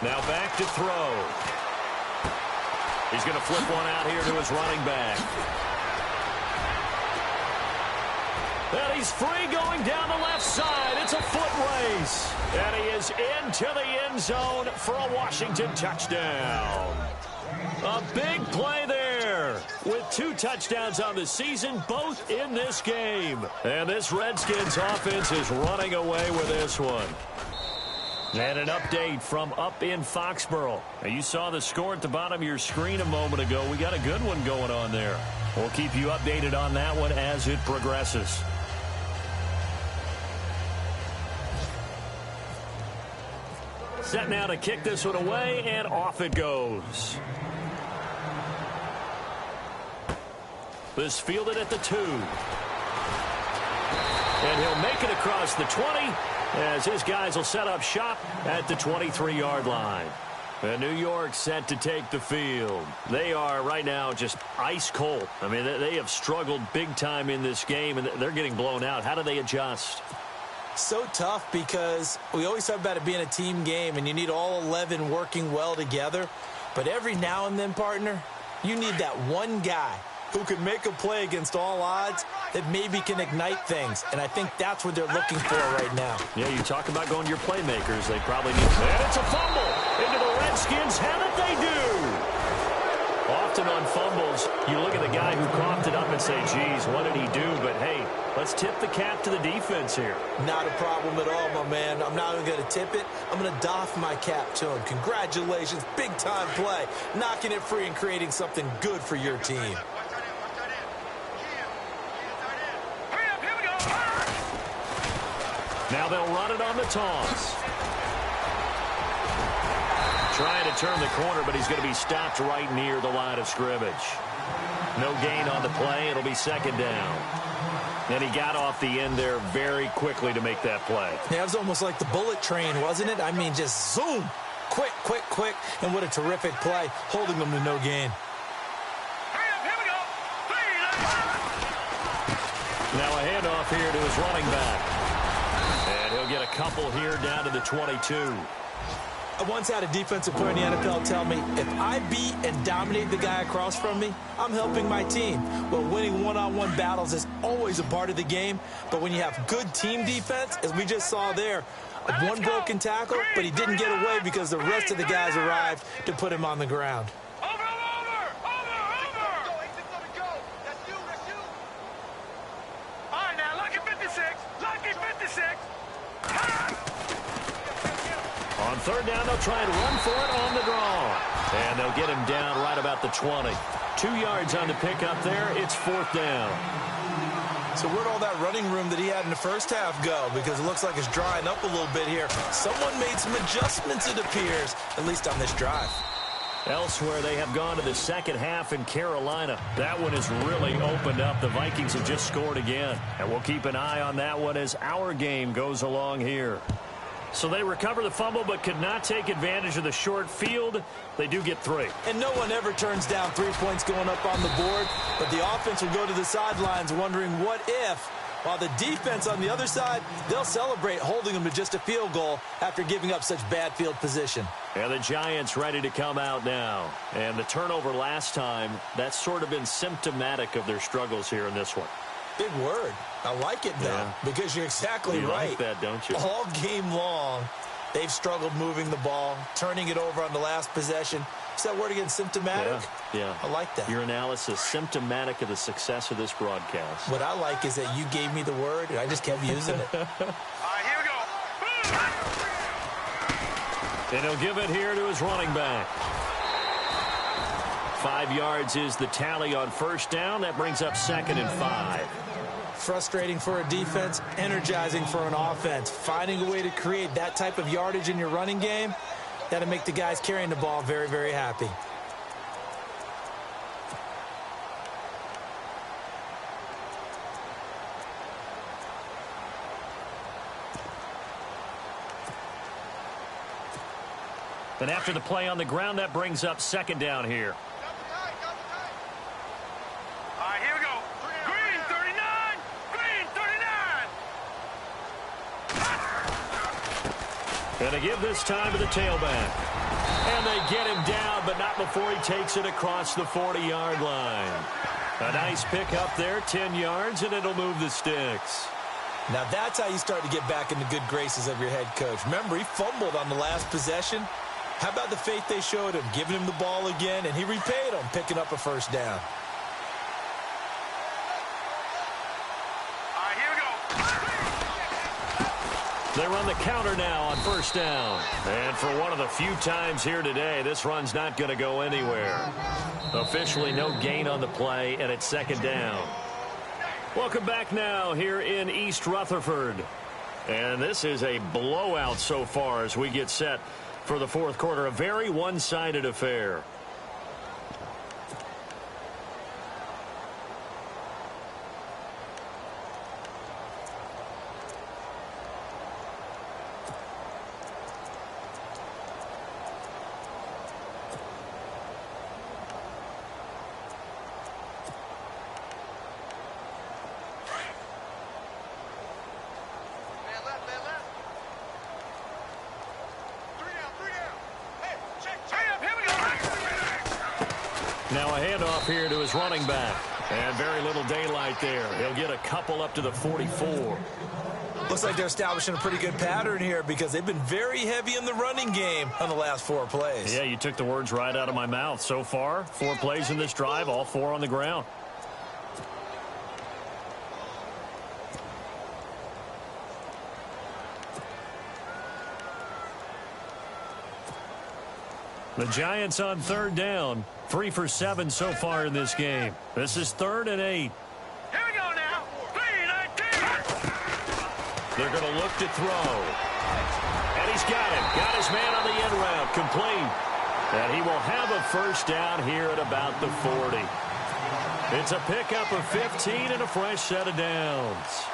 Now back to throw. He's going to flip one out here to his running back. And he's free going down the left side. It's a foot race. And he is into the end zone for a Washington touchdown. A big play there with 2 touchdowns on the season, both in this game. And this Redskins offense is running away with this one. And an update from up in Foxborough. Now, you saw the score at the bottom of your screen a moment ago. We got a good one going on there. We'll keep you updated on that one as it progresses. Set now to kick this one away, and off it goes. This fielded at the 2. And he'll make it across the 20 as his guys will set up shop at the 23-yard line. And New York set to take the field. They are right now just ice cold. I mean, they have struggled big time in this game, and they're getting blown out. How do they adjust? So tough because we always talk about it being a team game, and you need all 11 working well together. But every now and then, partner, you need that one guy who can make a play against all odds that maybe can ignite things. And I think that's what they're looking for right now. Yeah, you talk about going to your playmakers. They probably need... And it's a fumble into the Redskins. How did they do? Often on fumbles, you look at the guy who coughed it up and say, geez, what did he do? But, hey, let's tip the cap to the defense here. Not a problem at all, my man. I'm not even going to tip it. I'm going to doff my cap to him. Congratulations. Big-time play. Knocking it free and creating something good for your team. Now they'll run it on the toss. Trying to turn the corner, but he's going to be stopped right near the line of scrimmage. No gain on the play. It'll be second down. And he got off the end there very quickly to make that play. Yeah, it was almost like the bullet train, wasn't it? I mean, just zoom. Quick, quick, quick. And what a terrific play, holding them to no gain. Now a handoff here to his running back. And he'll get a couple here down to the 22. I once had a defensive player in the NFL tell me, if I beat and dominate the guy across from me, I'm helping my team. Well, winning one-on-one battles is always a part of the game, but when you have good team defense, as we just saw there, one broken tackle, but he didn't get away because the rest of the guys arrived to put him on the ground. On third down, they'll try and run for it on the draw. And they'll get him down right about the 20. 2 yards on the pickup there. It's fourth down. So where'd all that running room that he had in the first half go? Because it looks like it's drying up a little bit here. Someone made some adjustments, it appears, at least on this drive. Elsewhere, they have gone to the second half in Carolina. That one has really opened up. The Vikings have just scored again. And we'll keep an eye on that one as our game goes along here. So they recover the fumble but could not take advantage of the short field. They do get 3. And no one ever turns down 3 points going up on the board. But the offense will go to the sidelines wondering what if While the defense on the other side, they'll celebrate holding them to just a field goal after giving up such bad field position. And the Giants ready to come out now. And the turnover last time, that's sort of been symptomatic of their struggles here in this one. Big word. I like it, though, because you're exactly right. You like that, don't you? All game long, they've struggled moving the ball, turning it over on the last possession. Is that word again, symptomatic? Yeah. I like that. Your analysis, symptomatic of the success of this broadcast. What I like is that you gave me the word, and I just kept using it. All right, here we go. And he'll give it here to his running back. 5 yards is the tally on first down. That brings up 2nd and 5. Frustrating for a defense, energizing for an offense. Finding a way to create that type of yardage in your running game, that'll make the guys carrying the ball very, very happy. And after the play on the ground, that brings up 2nd down here. All right, here we go. Green 39. Green 39. And they give this time to the tailback. And they get him down, but not before he takes it across the 40-yard line. A nice pick up there, 10 yards, and it'll move the sticks. Now that's how you start to get back in the good graces of your head coach. Remember, he fumbled on the last possession. How about the faith they showed him, giving him the ball again, and he repaid them, picking up a first down. All right, here we go. They run the counter now on first down. And for one of the few times here today, this run's not going to go anywhere. Officially no gain on the play, and it's 2nd down. Welcome back now here in East Rutherford. And this is a blowout so far as we get set for the 4th quarter. A very one-sided affair. Now a handoff here to his running back. And very little daylight there. He'll get a couple up to the 44. Looks like they're establishing a pretty good pattern here because they've been very heavy in the running game on the last 4 plays. Yeah, you took the words right out of my mouth. So far, 4 plays in this drive, all 4 on the ground. The Giants on 3rd down. 3 for 7 so far in this game. This is 3rd and 8. Here we go now. 3-19. They're going to look to throw. And he's got him. Got his man on the end route. Complete. And he will have a first down here at about the 40. It's a pickup of 15 and a fresh set of downs.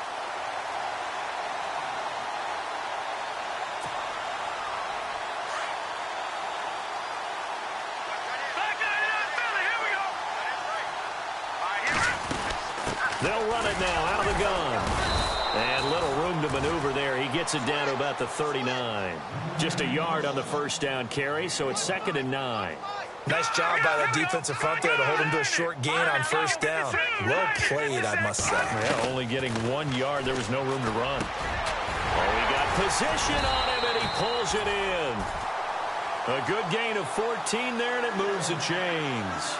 They'll run it now out of the gun. And little room to maneuver there. He gets it down to about the 39. Just a yard on the first down carry, so it's 2nd and 9. Nice job by that defensive front there to hold him to a short gain on first down. Well played, I must say. Yeah, only getting 1 yard. There was no room to run. Oh, he got position on him, and he pulls it in. A good gain of 14 there, and it moves the chains.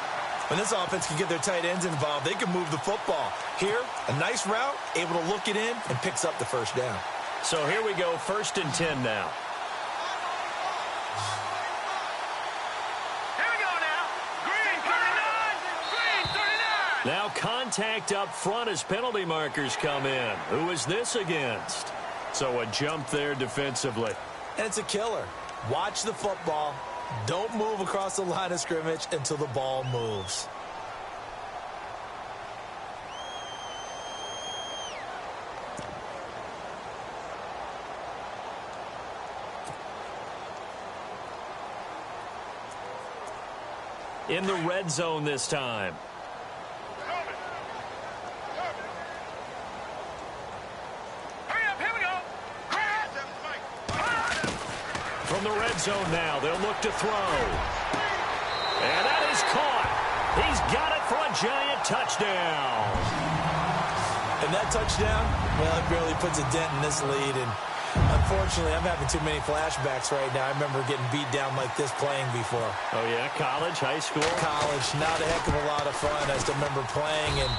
When this offense can get their tight ends involved, they can move the football. Here, a nice route, able to look it in, and picks up the first down. So here we go, 1st and 10 now. Here we go now. Green 39. Now contact up front as penalty markers come in. Who is this against? So a jump there defensively. And it's a killer. Watch the football. Don't move across the line of scrimmage until the ball moves. In the red zone this time. From the red zone now, they'll look to throw. And that is caught. He's got it for a giant touchdown. And that touchdown, well, it barely puts a dent in this lead. And unfortunately, I'm having too many flashbacks right now. I remember getting beat down like this playing before. Oh, yeah? College, high school? College. Not a heck of a lot of fun. I still remember playing and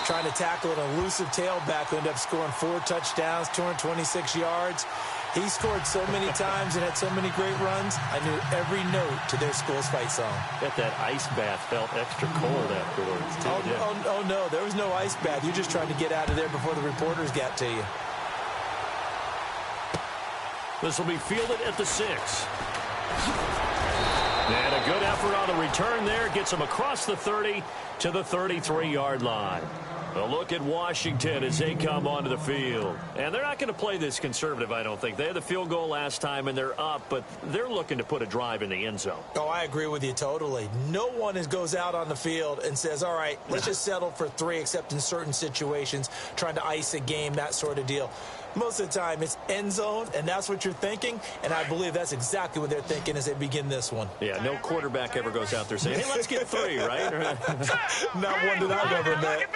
trying to tackle an elusive tailback who ended up scoring 4 touchdowns, 226 yards. He scored so many times and had so many great runs, I knew every note to their school's fight song. Bet that ice bath felt extra cold afterwards, too. Oh, no, there was no ice bath. You're just trying to get out of there before the reporters got to you. This will be fielded at the 6. And a good effort on the return there. Gets him across the 30 to the 33-yard line. A look at Washington as they come onto the field. And they're not going to play this conservative, I don't think. They had the field goal last time, and they're up, but they're looking to put a drive in the end zone. Oh, I agree with you totally. No one goes out on the field and says, all right, let's just settle for 3, except in certain situations, trying to ice a game, that sort of deal. Most of the time, it's end zone, and that's what you're thinking, and I believe that's exactly what they're thinking as they begin this one. Yeah, no quarterback ever goes out there saying, hey, let's get 3, right? Not one that I've ever met.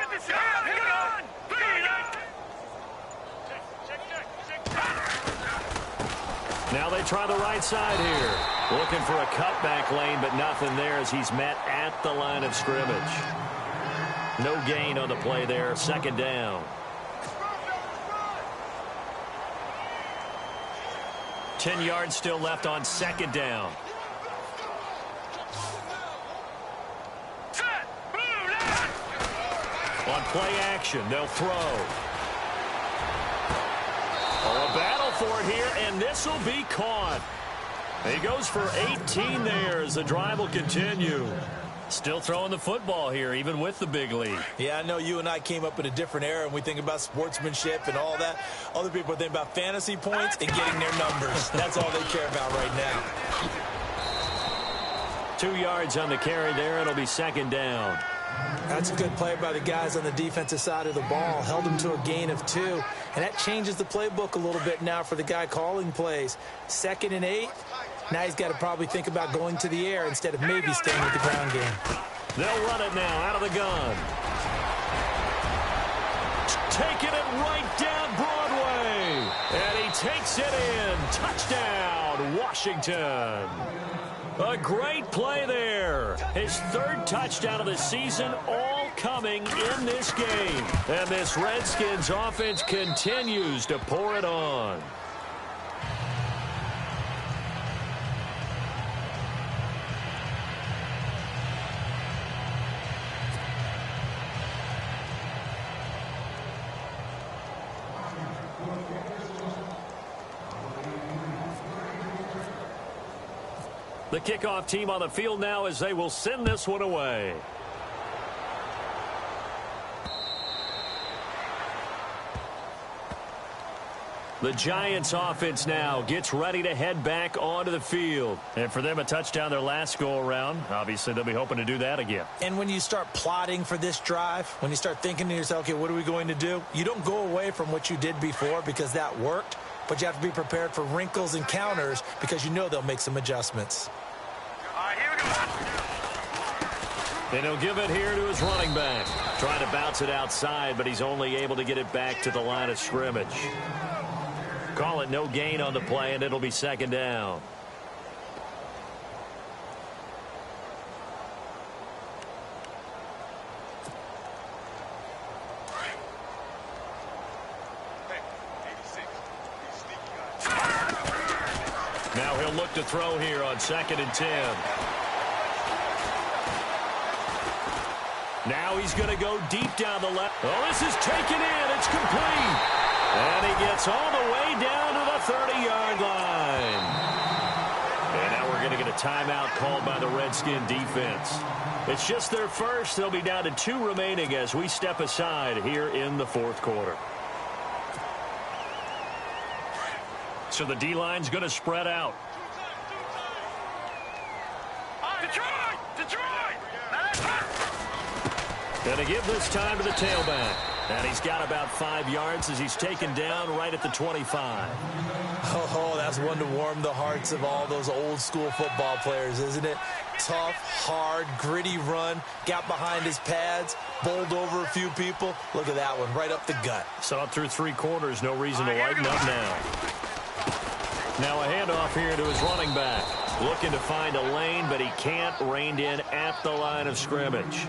Now they try the right side here. Looking for a cutback lane, but nothing there as he's met at the line of scrimmage. No gain on the play there. Second down. 10 yards still left on second down. On play action, they'll throw. Oh, a battle for it here, and this will be caught. He goes for 18 there as the drive will continue. Still throwing the football here, even with the big lead. Yeah, I know you and I came up in a different era, and we think about sportsmanship and all that. Other people think about fantasy points and getting their numbers. That's all they care about right now. 2 yards on the carry there. It'll be second down. That's a good play by the guys on the defensive side of the ball. Held them to a gain of 2. And that changes the playbook a little bit now for the guy calling plays. 2nd and 8. Now he's got to probably think about going to the air instead of maybe staying with the ground game. They'll run it now out of the gun. Taking it right down Broadway. And he takes it in. Touchdown, Washington. A great play there. His 3rd touchdown of the season, all coming in this game. And this Redskins offense continues to pour it on. The kickoff team on the field now as they will send this one away. The Giants offense now gets ready to head back onto the field. And for them, a touchdown their last go-around. Obviously, they'll be hoping to do that again. And when you start plotting for this drive, when you start thinking to yourself, okay, what are we going to do? You don't go away from what you did before because that worked. But you have to be prepared for wrinkles and counters because you know they'll make some adjustments. All right, here we go. And he'll give it here to his running back. Trying to bounce it outside, but he's only able to get it back to the line of scrimmage. Call it no gain on the play, and it'll be second down. Now he'll look to throw here on 2nd and 10. Now he's going to go deep down the left. Oh, this is taken in. It's complete. And he gets all the way down to the 30-yard line. And now we're going to get a timeout called by the Redskin defense. It's just their first. They'll be down to 2 remaining as we step aside here in the 4th quarter. So the D-line's going to spread out. Detroit! Detroit! Going to give this time to the tailback. And he's got about 5 yards as he's taken down right at the 25. Oh, that's one to warm the hearts of all those old school football players, isn't it? Tough, hard, gritty run, got behind his pads, bowled over a few people. Look at that one, right up the gut. Saw it through 3 quarters, no reason to lighten up now. Now a handoff here to his running back. Looking to find a lane, but he can't, reined in at the line of scrimmage.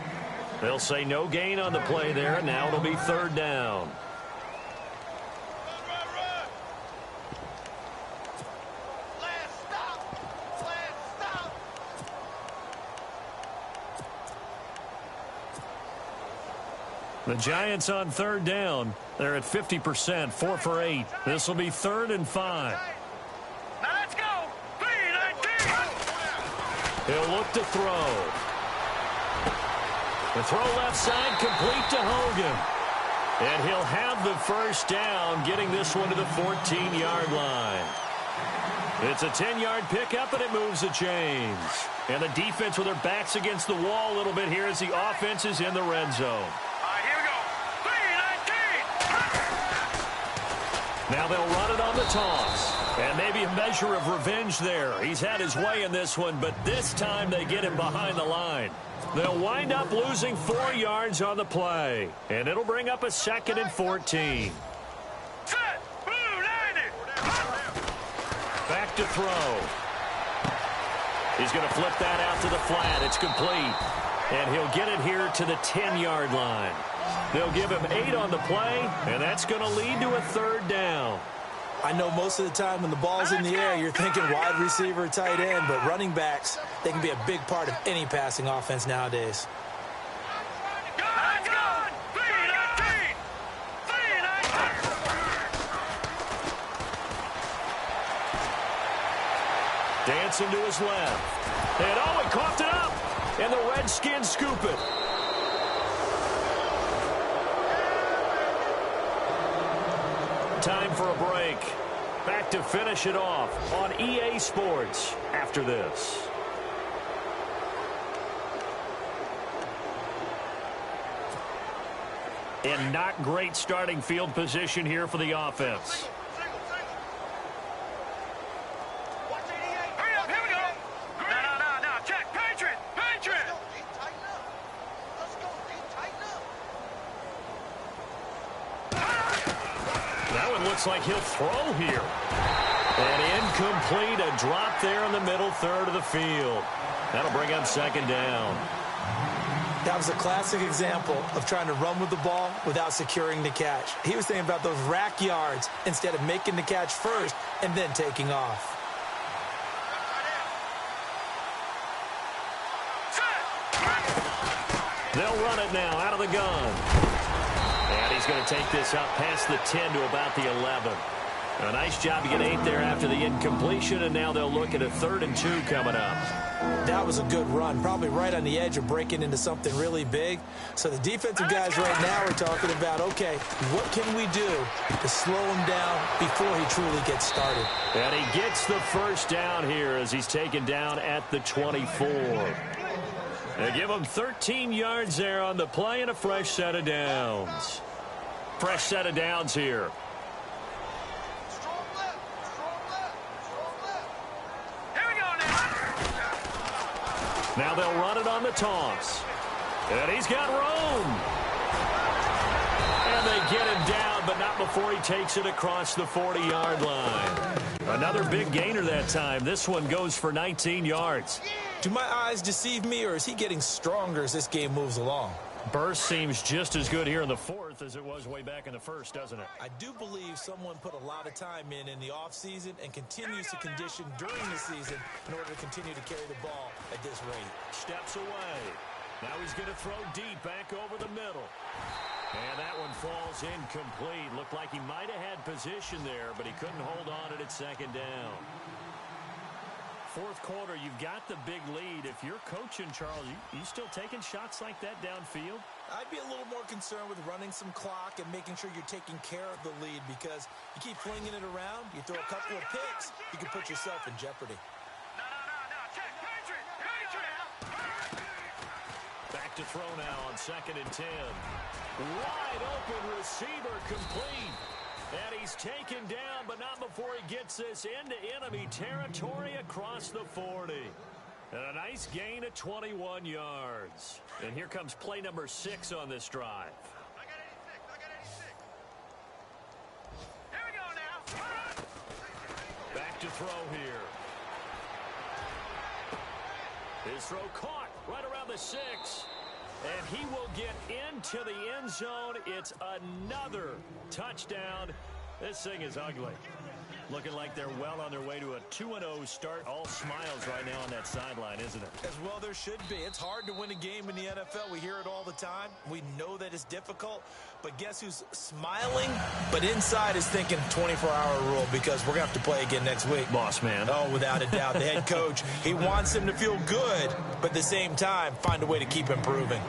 They'll say no gain on the play there. Now it'll be 3rd down. The Giants on 3rd down. They're at 50%, 4 for 8. This will be 3rd and 5. Now let's go. 3-19. He'll look to throw. The throw left side complete to Hogan. And he'll have the 1st down, getting this one to the 14-yard line. It's a 10-yard pickup, and it moves the chains. And the defense with their backs against the wall a little bit here as the offense is in the red zone. Now they'll run it on the toss. And maybe a measure of revenge there. He's had his way in this one, but this time they get him behind the line. They'll wind up losing 4 yards on the play. And it'll bring up a 2nd and 14. Set. Blue 90. Back to throw. He's going to flip that out to the flat. It's complete. And he'll get it here to the 10-yard line. They'll give him 8 on the play, and that's going to lead to a 3rd down. I know most of the time when the ball's in the air, you're thinking wide receiver, tight end, but running backs, they can be a big part of any passing offense nowadays. Let's go. 3-19. 3-19. Dancing to his left. And oh, he coughed it up. And the Redskins scoop it. Time for a break. Back to finish it off on EA Sports after this. And not great starting field position here for the offense. Hurry up, here we go. No. Check. Patriot. That one looks like he'll throw here. And incomplete, a drop there in the middle third of the field. That'll bring up 2nd down. That was a classic example of trying to run with the ball without securing the catch. He was thinking about those rack yards instead of making the catch first and then taking off. They'll run it now out of the gun. And he's going to take this up past the 10 to about the 11. A nice job to get 8 there after the incompletion, and now they'll look at a 3rd and 2 coming up. That was a good run, probably right on the edge of breaking into something really big. So the defensive guys right now are talking about, okay, what can we do to slow him down before he truly gets started? And he gets the 1st down here as he's taken down at the 24. They give him 13 yards there on the play and a fresh set of downs. Fresh set of downs here. Now they'll run it on the toss. And he's got room. And they get him down, but not before he takes it across the 40-yard line. Another big gainer that time. This one goes for 19 yards. Do my eyes deceive me, or is he getting stronger as this game moves along? Burst seems just as good here in the 4th as it was way back in the 1st, doesn't it? I do believe someone put a lot of time in the offseason and continues to condition during the season in order to continue to carry the ball at this rate. Steps away. Now he's going to throw deep back over the middle. And that one falls incomplete. Looked like he might have had position there, but he couldn't hold on at 2nd down. 4th quarter, you've got the big lead. If you're coaching, Charles, you still taking shots like that downfield? I'd be a little more concerned with running some clock and making sure you're taking care of the lead, because you keep flinging it around, you throw a couple of picks, you can put yourself in jeopardy. No. Check. Patriot. Back to throw now on 2nd and 10. Wide open receiver complete. And he's taken down, but not before he gets this into enemy territory across the 40. And a nice gain of 21 yards. And here comes play number 6 on this drive. I got 86. Here we go now. Back to throw here. His throw caught right around the 6. And he will get into the end zone. It's another touchdown. This thing is ugly. Looking like they're well on their way to a 2-0 start. All smiles right now on that sideline, isn't it? As well there should be. It's hard to win a game in the NFL. We hear it all the time. We know that it's difficult. But guess who's smiling? But inside is thinking 24-hour rule because we're going to have to play again next week. Boss man. Oh, without a doubt. The head coach, he wants him to feel good, but at the same time, find a way to keep improving.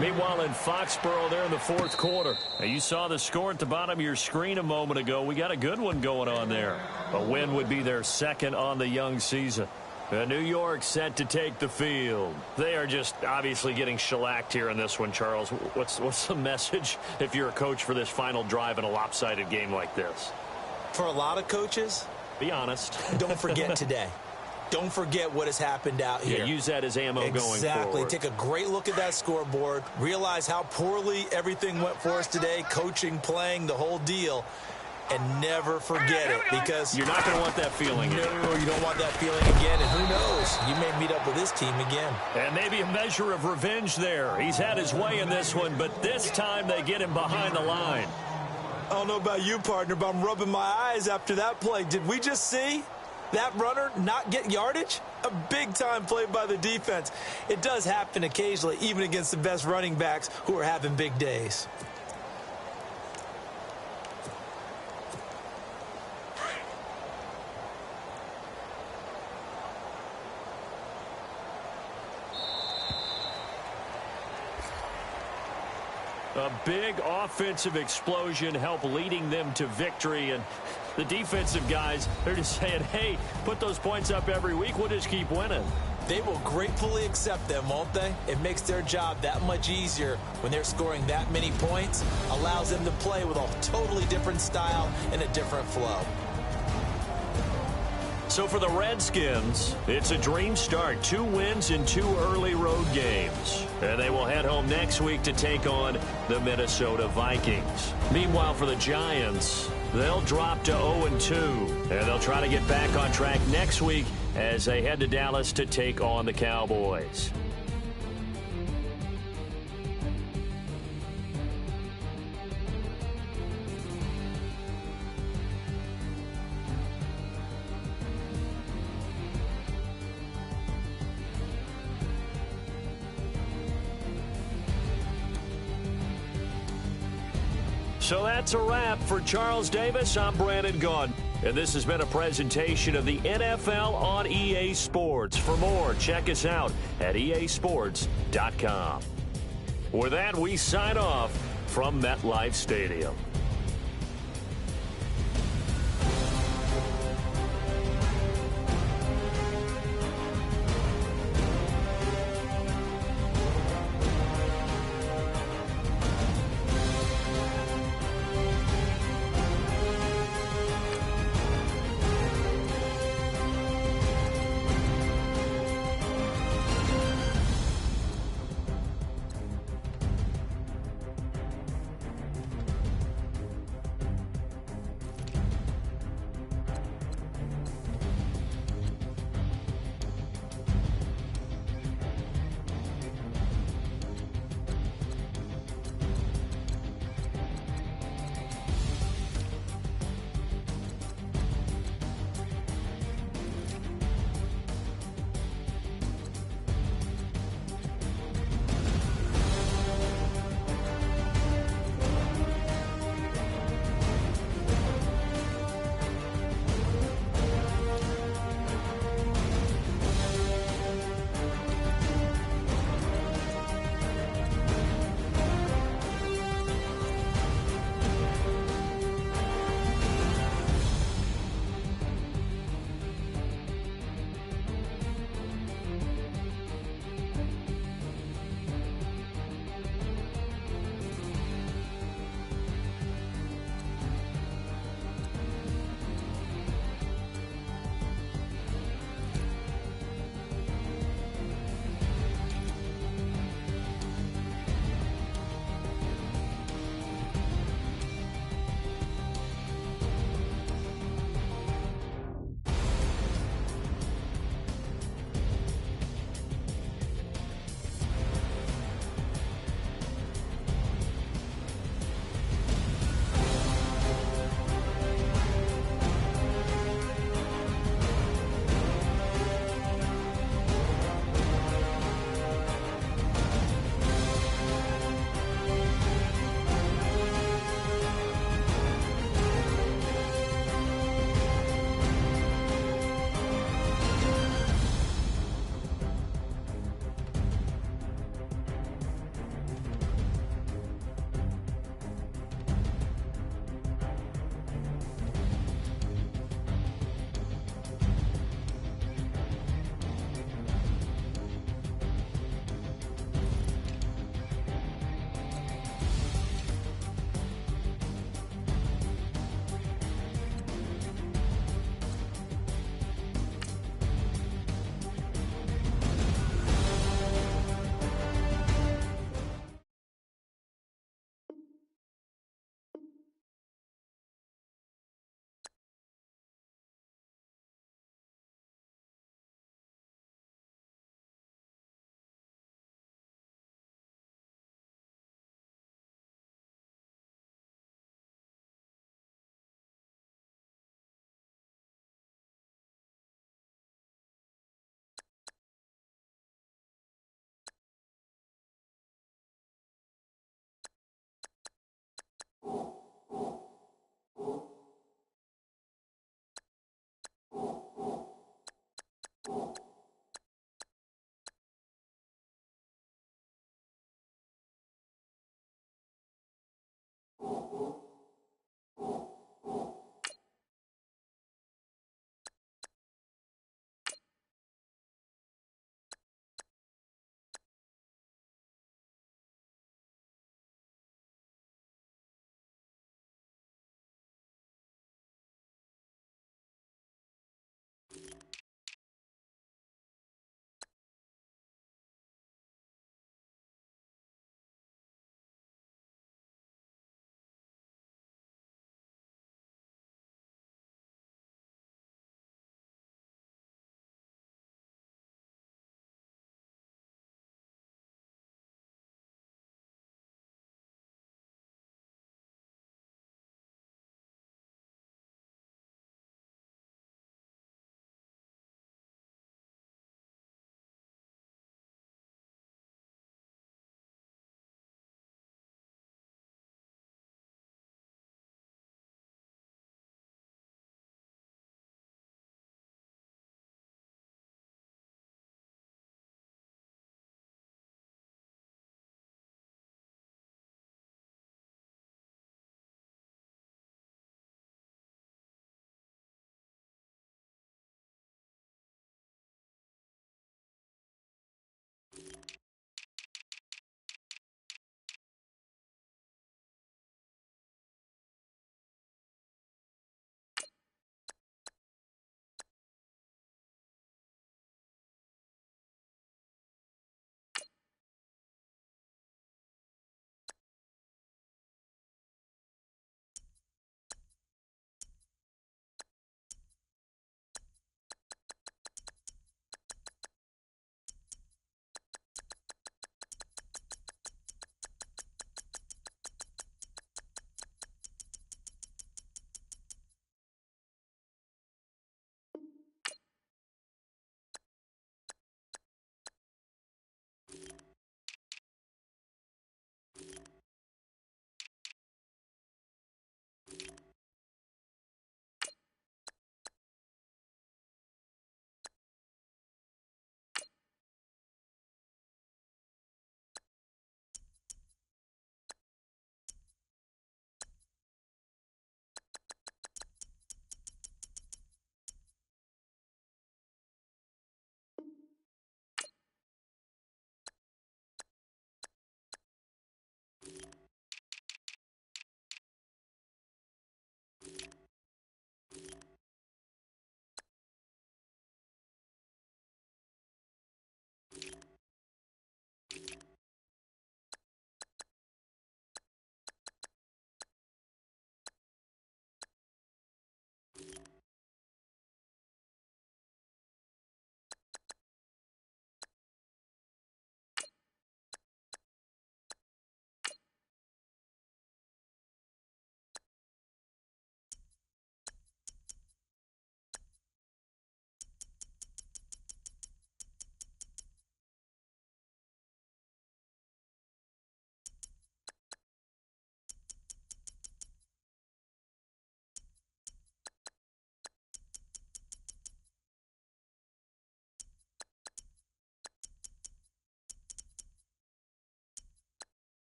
Meanwhile, in Foxborough, there in the 4th quarter. Now, you saw the score at the bottom of your screen a moment ago. We got a good one going on there. A win would be their 2nd on the young season. New York set to take the field. They are just obviously getting shellacked here in this one, Charles. What's the message if you're a coach for this final drive in a lopsided game like this? For a lot of coaches, be honest. Don't forget today. Don't forget what has happened out here. Yeah, use that as ammo going forward. Exactly. Take a great look at that scoreboard. Realize how poorly everything went for us today. Coaching, playing, the whole deal. And never forget it because you're not going to want that feeling again. No, you don't want that feeling again. And who knows? You may meet up with this team again. And maybe a measure of revenge there. He's had his way in this one, but this time they get him behind the line. I don't know about you, partner, but I'm rubbing my eyes after that play. Did we just see that runner not get yardage? A big-time play by the defense. It does happen occasionally, even against the best running backs who are having big days. A big offensive explosion helped leading them to victory. And the defensive guys, they're just saying, hey, put those points up every week. We'll just keep winning. They will gratefully accept them, won't they? It makes their job that much easier when they're scoring that many points. Allows them to play with a totally different style and a different flow. So for the Redskins, it's a dream start. 2 wins in 2 early road games. And they will head home next week to take on the Minnesota Vikings. Meanwhile, for the Giants, they'll drop to 0-2. And they'll try to get back on track next week as they head to Dallas to take on the Cowboys. So that's a wrap. For Charles Davis, I'm Brandon Gaudin. And this has been a presentation of the NFL on EA Sports. For more, check us out at easports.com. With that, we sign off from MetLife Stadium.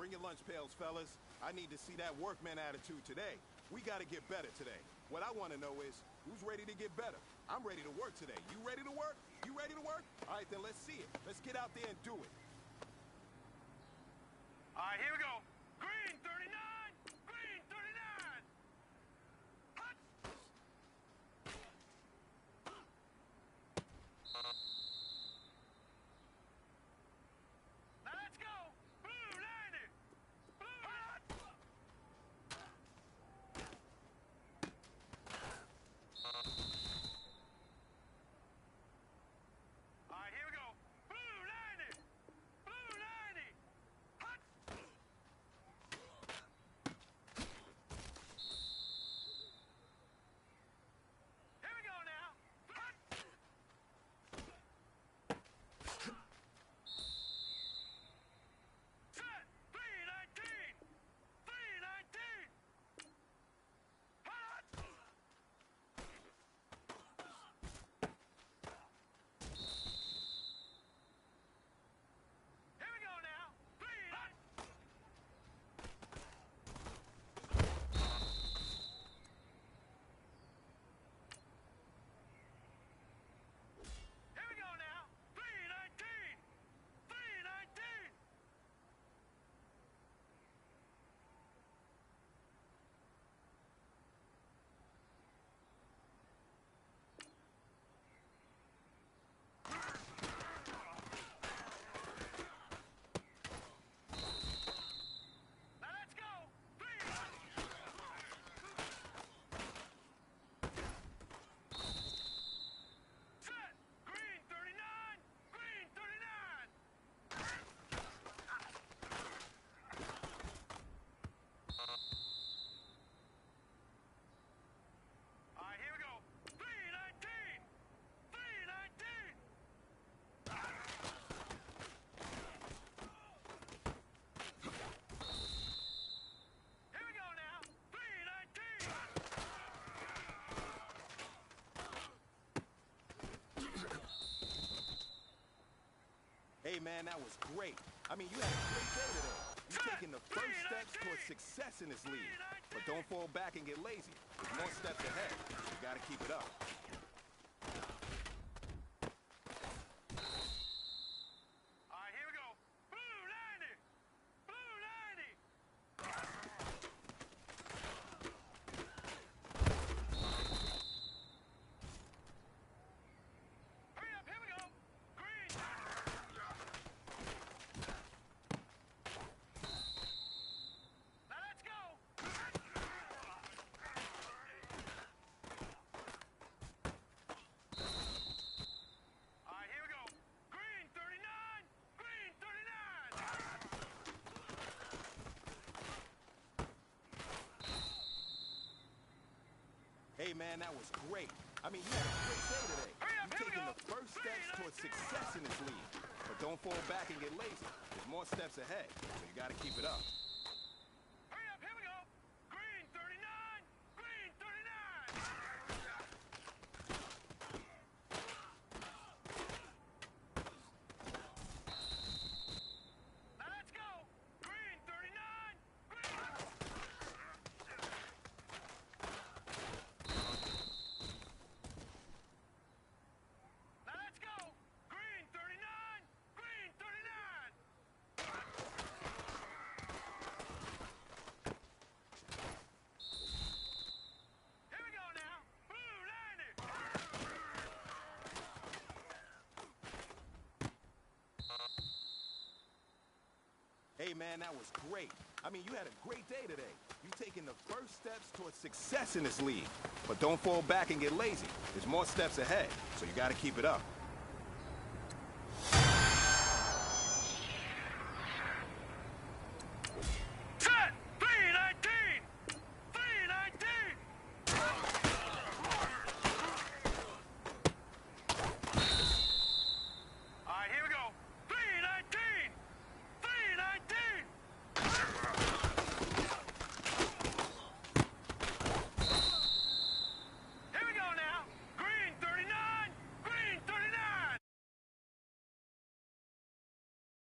Bring your lunch pails, fellas. I need to see that workman attitude today. We gotta get better today. What I want to know is, who's ready to get better? I'm ready to work today. You ready to work? You ready to work? All right, then let's see it. Let's get out there and do it. All right, here we go. Green 39! Green 39! Hut! Now let's go! Blue 90! Blue hut! All right, here we go. Blue 90! Blue 90! Hut! Here we go now. Hut! Set! 319! 319! Hut! Here we go now. 319! Here we go now. 319! 319! Now let's go. 319! Set! Green 39! Green 39! All right, here we go. 319! 319! Here we go now. 319! Hey, man, that was great. I mean, you had a great day today. You're taking the first steps towards success in this league. But don't fall back and get lazy. There's more steps ahead. You gotta keep it up. All right, here we go. Blue 90! Blue 90! Hurry up, here we go. Green. Now let's go. All right, here we go. Green 39! Green 39! Hey, man, that was great. I mean, you had a great day today. Hurry up, You're here we taking go. the first steps towards success in this league. But don't fall back and get lazy. There's more steps ahead, so you gotta keep it up. Hurry up, here we go. Green 39! Green 39! Now let's go. Green 39! Green. Now let's go. Green 39! Green 39! Here we go now. Blue 90! Hey, man, that was great. I mean, you had a great day today. You're taking the first steps towards success in this league. But don't fall back and get lazy. There's more steps ahead, so you gotta keep it up.